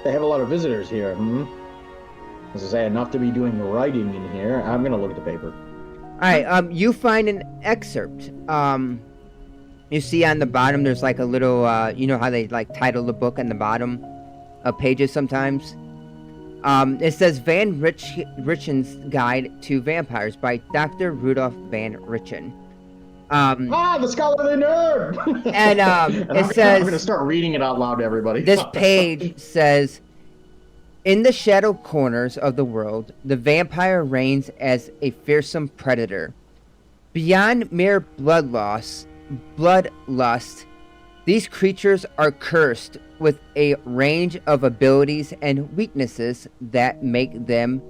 They have a lot of visitors here, As I say, enough to be doing writing in here. I'm gonna look at the paper. Alright, you find an excerpt. You see on the bottom there's like a little, you know how they like title the book on the bottom of pages sometimes? It says Van Richen's Guide to Vampires by Dr. Rudolph Van Richen. The scholarly nerd! And it says... I'm gonna start reading it out loud to everybody. This page says, in the shadow corners of the world, the vampire reigns as a fearsome predator. Beyond mere bloodlust, these creatures are cursed with a range of abilities and weaknesses that make them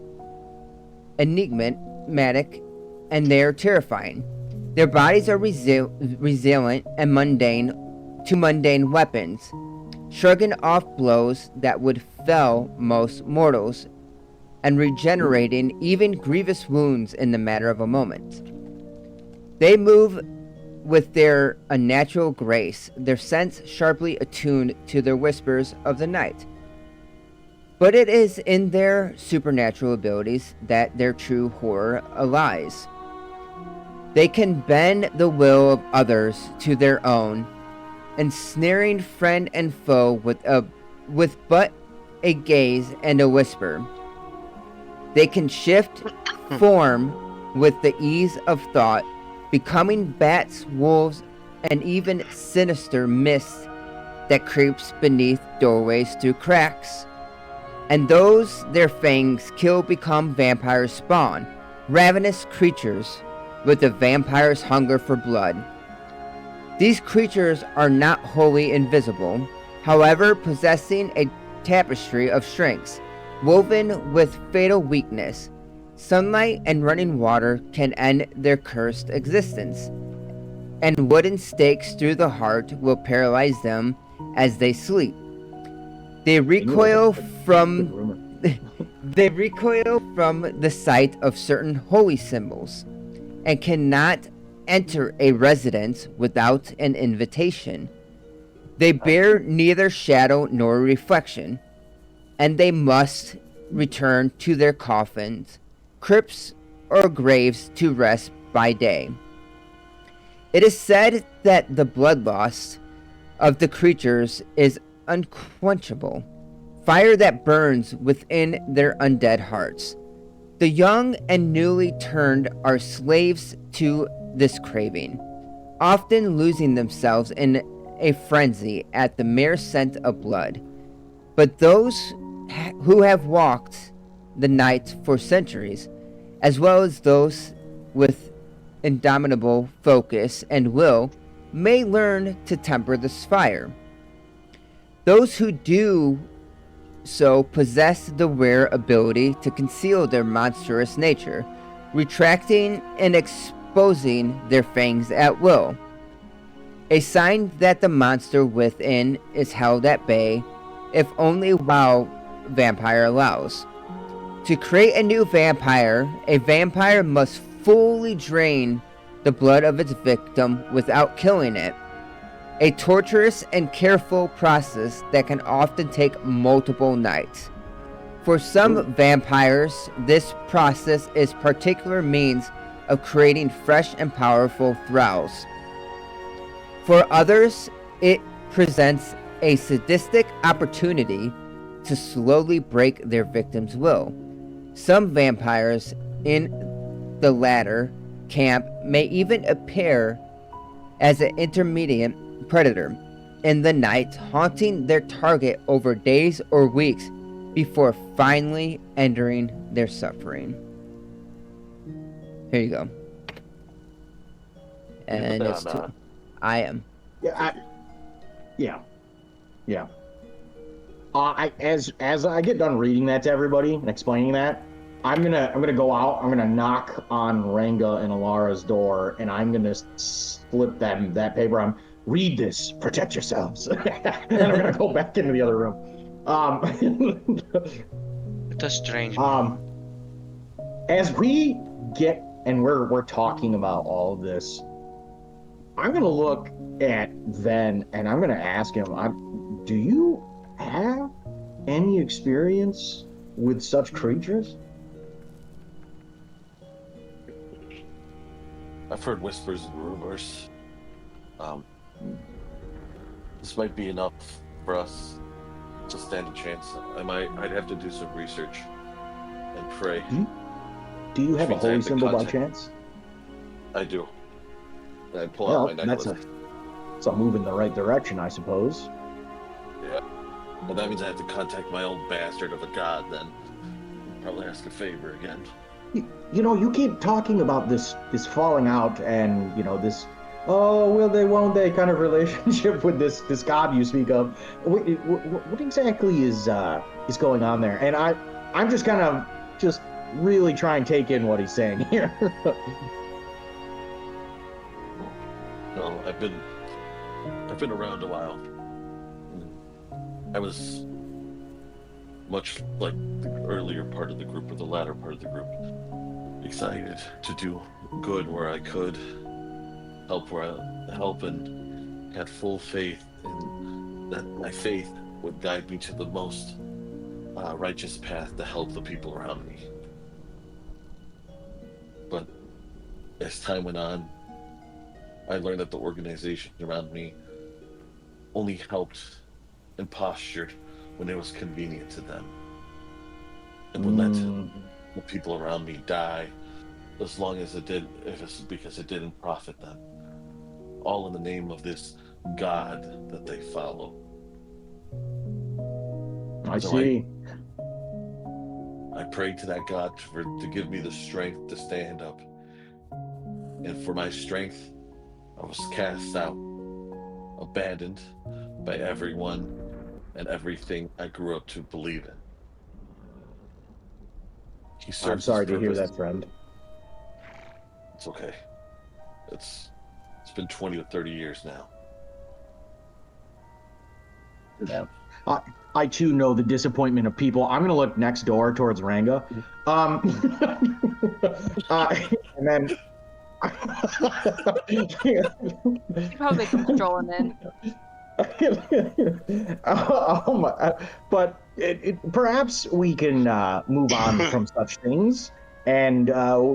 enigmatic, and they're terrifying. Their bodies are resilient and mundane weapons, shrugging off blows that would fell most mortals, and regenerating even grievous wounds in the matter of a moment. They move with their unnatural grace, their sense sharply attuned to the whispers of the night. But it is in their supernatural abilities that their true horror lies. They can bend the will of others to their own, ensnaring friend and foe with but a gaze and a whisper. They can shift form with the ease of thought, becoming bats, wolves, and even sinister mist that creeps beneath doorways through cracks. And those their fangs kill become vampire spawn, ravenous creatures with a vampire's hunger for blood. These creatures are not wholly invisible, however, possessing a tapestry of strengths, woven with fatal weakness. Sunlight and running water can end their cursed existence, and wooden stakes through the heart will paralyze them as they sleep. They recoil from the sight of certain holy symbols, and cannot enter a residence without an invitation. They bear neither shadow nor reflection, and they must return to their coffins, crypts, or graves to rest by day. It is said that the bloodlust of the creatures is unquenchable, fire that burns within their undead hearts. The young and newly turned are slaves to this craving, often losing themselves in a frenzy at the mere scent of blood. But those who have walked the night for centuries, as well as those with indomitable focus and will may learn to temper this fire. Those who do so possess the rare ability to conceal their monstrous nature, retracting and exposing their fangs at will. A sign that the monster within is held at bay, if only while vampire allows. To create a new vampire, a vampire must fully drain the blood of its victim without killing it. A torturous and careful process that can often take multiple nights. For some vampires, this process is particular means of creating fresh and powerful thralls. For others, it presents a sadistic opportunity to slowly break their victim's will. Some vampires in the latter camp may even appear as an intermediate predator in the night, haunting their target over days or weeks before finally ending their suffering. Here you go. And it's I am. Yeah. As I get done reading that to everybody and explaining that, I'm gonna go out. I'm gonna knock on Ranga and Alara's door, and I'm gonna slip them that paper. Read this. Protect yourselves. And I'm gonna go back into the other room. That's strange. As we get and we're talking about all of this, I'm gonna look at Ven and I'm gonna ask him, do you have any experience with such creatures? I've heard whispers and rumors. This might be enough for us to stand a chance. I'd have to do some research and pray. Do you have a holy symbol by chance? I do. I pull out my necklace. That's a move in the right direction, I suppose. Yeah. Well, that means I have to contact my old bastard of a god then. Probably ask a favor again. You know, you keep talking about this falling out and, you know, this, oh, will they, won't they kind of relationship with this god you speak of. What exactly is going on there? And I'm just kind of just really try and take in what he's saying here. No, I've been around a while. I was much like the earlier part of the group or the latter part of the group, excited to do good where I could, help and had full faith in that my faith would guide me to the most righteous path to help the people around me. But as time went on, I learned that the organization around me only helped and postured when it was convenient to them, and would let the people around me die as long as it did, if it's because it didn't profit them, all in the name of this god that they follow. I see. I prayed to that god to give me the strength to stand up, and for my strength I was cast out, abandoned by everyone and everything I grew up to believe in. I'm sorry to hear that, friend. It's okay. It's been 20 or 30 years now. Yeah. I too know the disappointment of people. I'm gonna look next door towards Ranga, and then He probably comes strolling in. But perhaps we can move on from such things, and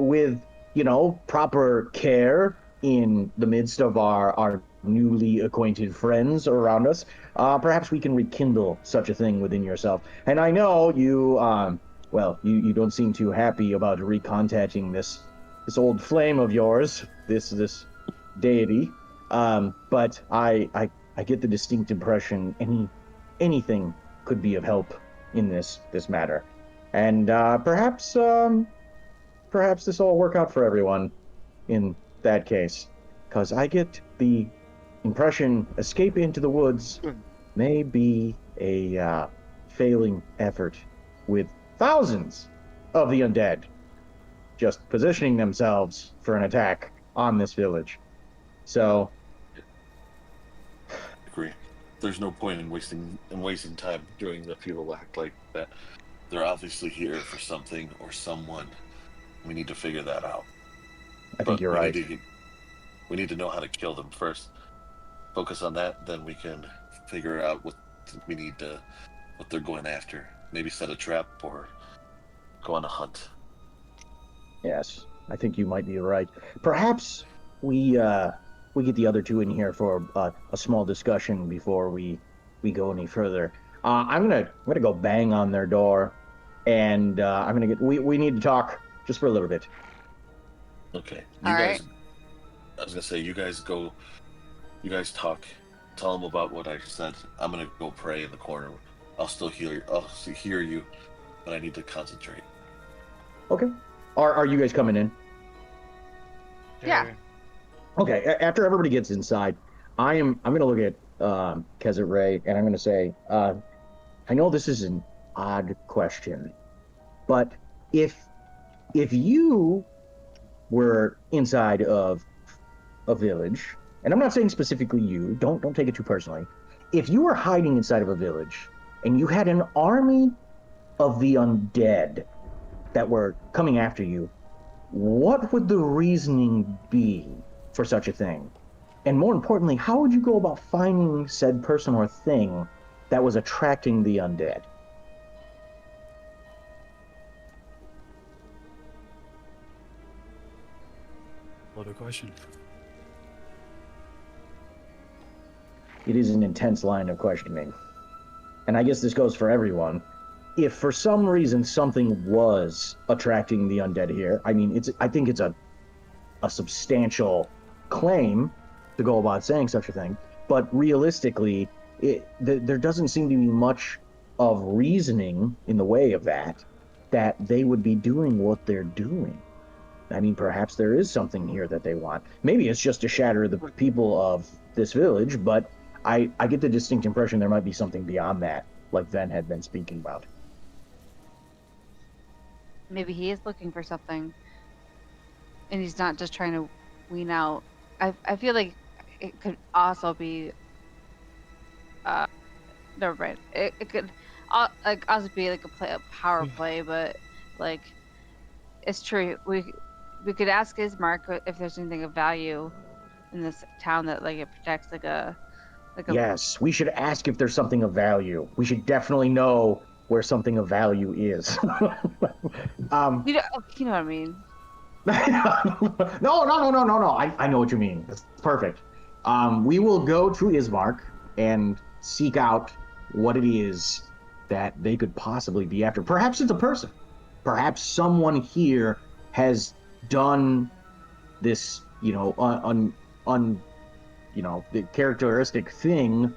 with, you know, proper care in the midst of our newly acquainted friends around us, perhaps we can rekindle such a thing within yourself. And I know you, you don't seem too happy about recontacting this old flame of yours, this deity, but I get the distinct impression anything could be of help in this matter, and perhaps this will work out for everyone in that case, because I get the impression escape into the woods may be a failing effort with thousands of the undead just positioning themselves for an attack on this village. So, agree. There's no point in wasting time doing the futile act like that. They're obviously here for something or someone. We need to figure that out. I think you're right. We need to know how to kill them first. Focus on that, then we can figure out what they're going after. Maybe set a trap or go on a hunt. Yes, I think you might be right. Perhaps we get the other two in here for a small discussion before we go any further. I'm gonna go bang on their door, and I'm gonna get. We need to talk just for a little bit. Okay, All right. I was gonna say, you guys go. You guys talk. Tell them about what I said. I'm gonna go pray in the corner. I'll still hear. I'll hear you, but I need to concentrate. Okay. Are you guys coming in? Yeah. Sure. Okay. After everybody gets inside, I'm gonna look at Kezit Ray, and I'm gonna say, I know this is an odd question, but if you were inside of a village, and I'm not saying specifically you, don't take it too personally. If you were hiding inside of a village and you had an army of the undead that were coming after you, what would the reasoning be for such a thing? And more importantly, how would you go about finding said person or thing that was attracting the undead? What a question. It is an intense line of questioning. And I guess this goes for everyone. If for some reason something was attracting the undead here, I mean, I think it's a substantial claim to go about saying such a thing. But realistically, there doesn't seem to be much of reasoning in the way of that they would be doing what they're doing. I mean, perhaps there is something here that they want. Maybe it's just to shatter the people of this village, but I get the distinct impression there might be something beyond that, like Ven had been speaking about. Maybe he is looking for something, and he's not just trying to wean out. I feel like it could also be. Never mind. It could like also be like a power play, but like it's true. We could ask Ismark if there's anything of value in this town that like it protects like a. Yes, we should ask if there's something of value. We should definitely know where something of value is. You know what I mean. No. I know what you mean. That's perfect. We will go to Ismark and seek out what it is that they could possibly be after. Perhaps it's a person. Perhaps someone here has done this, the characteristic thing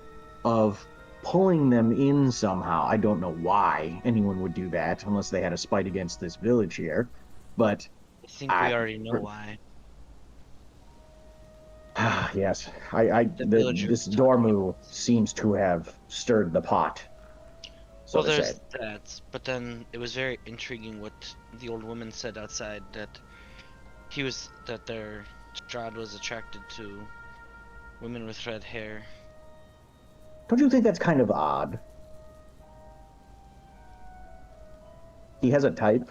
of pulling them in somehow. I don't know why anyone would do that unless they had a spite against this village here. But I think we already know why. yes, this talking Dormu seems to have stirred the pot. So Well, to there's say. that, but then it was very intriguing what the old woman said outside, that their Strahd was attracted to women with red hair. Don't you think that's kind of odd? He has a type.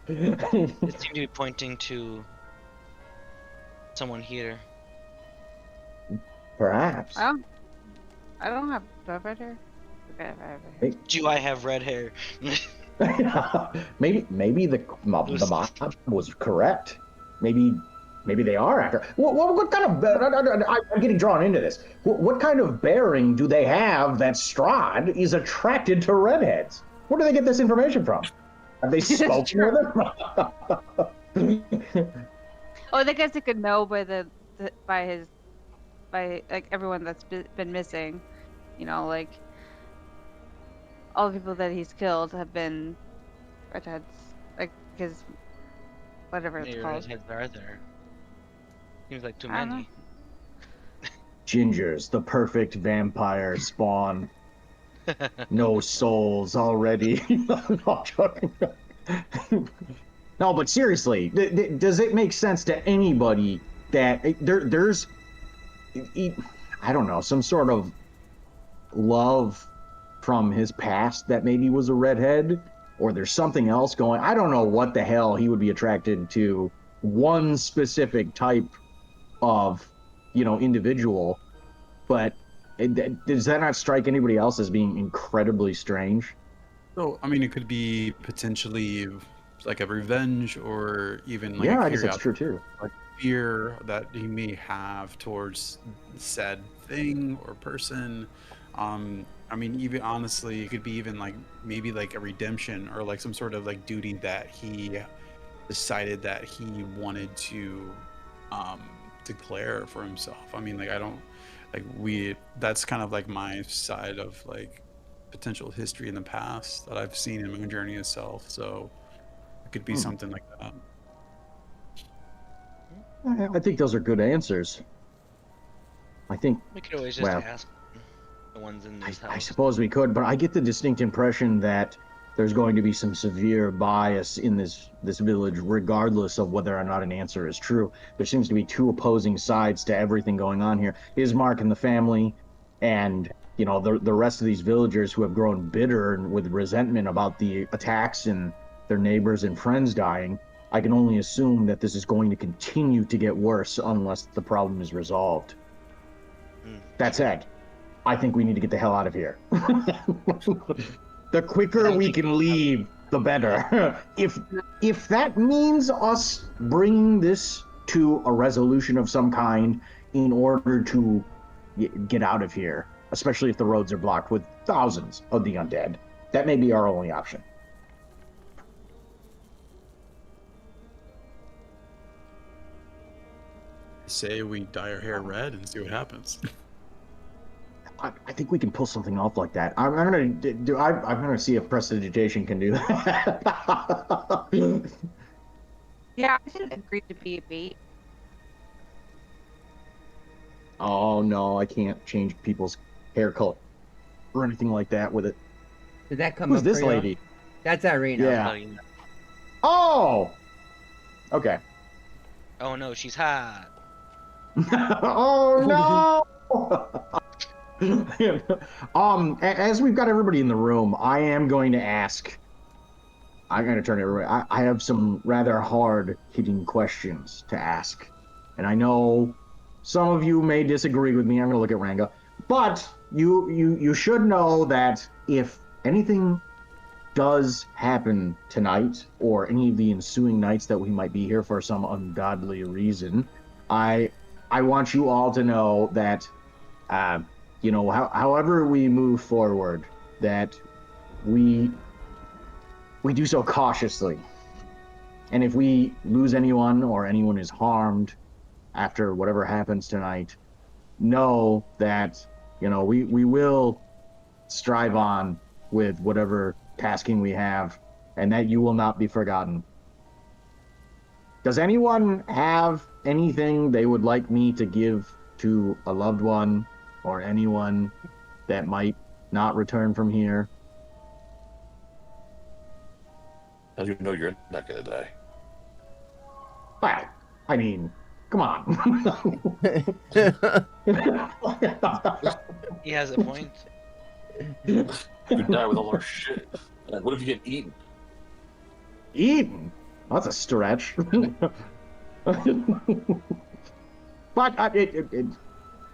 It seemed to be pointing to someone here. Perhaps. I don't have red hair. Okay, I have red hair. Do I have red hair? maybe the mob was correct. Maybe they are after. What kind of? I'm getting drawn into this. What kind of bearing do they have that Strahd is attracted to redheads? Where do they get this information from? Have they spoken with him? Oh, I guess they could know by like everyone that's been missing. You know, like all the people that he's killed have been redheads. Like his whatever How it's many called. redheads are there? Seems like too I don't know. many. Gingers, the perfect vampire spawn. No souls already. No, I'm joking. No, but seriously, does it make sense to anybody that there's, I don't know, some sort of love from his past that maybe was a redhead, or there's something else going. I don't know what the hell he would be attracted to one specific type of, individual, but does that not strike anybody else as being incredibly strange? So, I mean, it could be potentially like a revenge or even like a Yeah, I guess that's curiosity, true too. like fear that he may have towards said thing or person. I mean, even honestly, it could be even like maybe like a redemption or like some sort of like duty that he decided that he wanted to um declare for himself. I mean, like I don't like we that's kind of like my side of like potential history in the past that I've seen in Moon Journey itself. So it could be Hmm. something like that. I think those are good answers. I think, We could always just well, ask the ones in I, this I house. suppose we could, but I get the distinct impression that there's going to be some severe bias in this village, regardless of whether or not an answer is true. There seems to be two opposing sides to everything going on here. Ismark and the family, and the rest of these villagers who have grown bitter and with resentment about the attacks and their neighbors and friends dying. I can only assume that this is going to continue to get worse unless the problem is resolved. That True. said, I think we need to get the hell out of here. The I quicker don't we think can we'll leave, the have. better. If that means us bringing this to a resolution of some kind in order to get out of here, especially if the roads are blocked with thousands of the undead, that may be our only option. Say we dye our hair red and see what happens. I think we can pull something off like that. I'm gonna see if prestidigitation can do that. Yeah, I didn't agree to be a bait. Oh no, I can't change people's hair color or anything like that with it. Did that come Who's up for this you? lady? That's Irina. Yeah. Oh, you know. Oh. Okay. Oh no, she's hot. Oh no. As we've got everybody in the room, I am going to ask. I'm going to turn it around. I have some rather hard-hitting questions to ask, and I know some of you may disagree with me. I'm going to look at Ranga, but you should know that if anything does happen tonight or any of the ensuing nights that we might be here for some ungodly reason, I want you all to know that however we move forward, that we do so cautiously. And if we lose anyone or anyone is harmed after whatever happens tonight, know that we will strive on with whatever tasking we have, and that you will not be forgotten. Does anyone have anything they would like me to give to a loved one or anyone that might not return from here? How do you know you're not gonna die? Well, I mean, come on. He has a point. You could die with all our shit. Like, what if you get eaten? Eaten? That's a stretch. But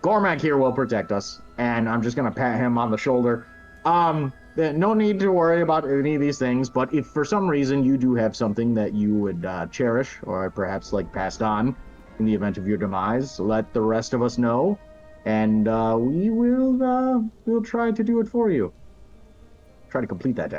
Gormak here will protect us, and I'm just gonna pat him on the shoulder. No need to worry about any of these things, but if for some reason you do have something that you would cherish or perhaps like passed on in the event of your demise, let the rest of us know, and we'll try to do it for you. Try to complete that task.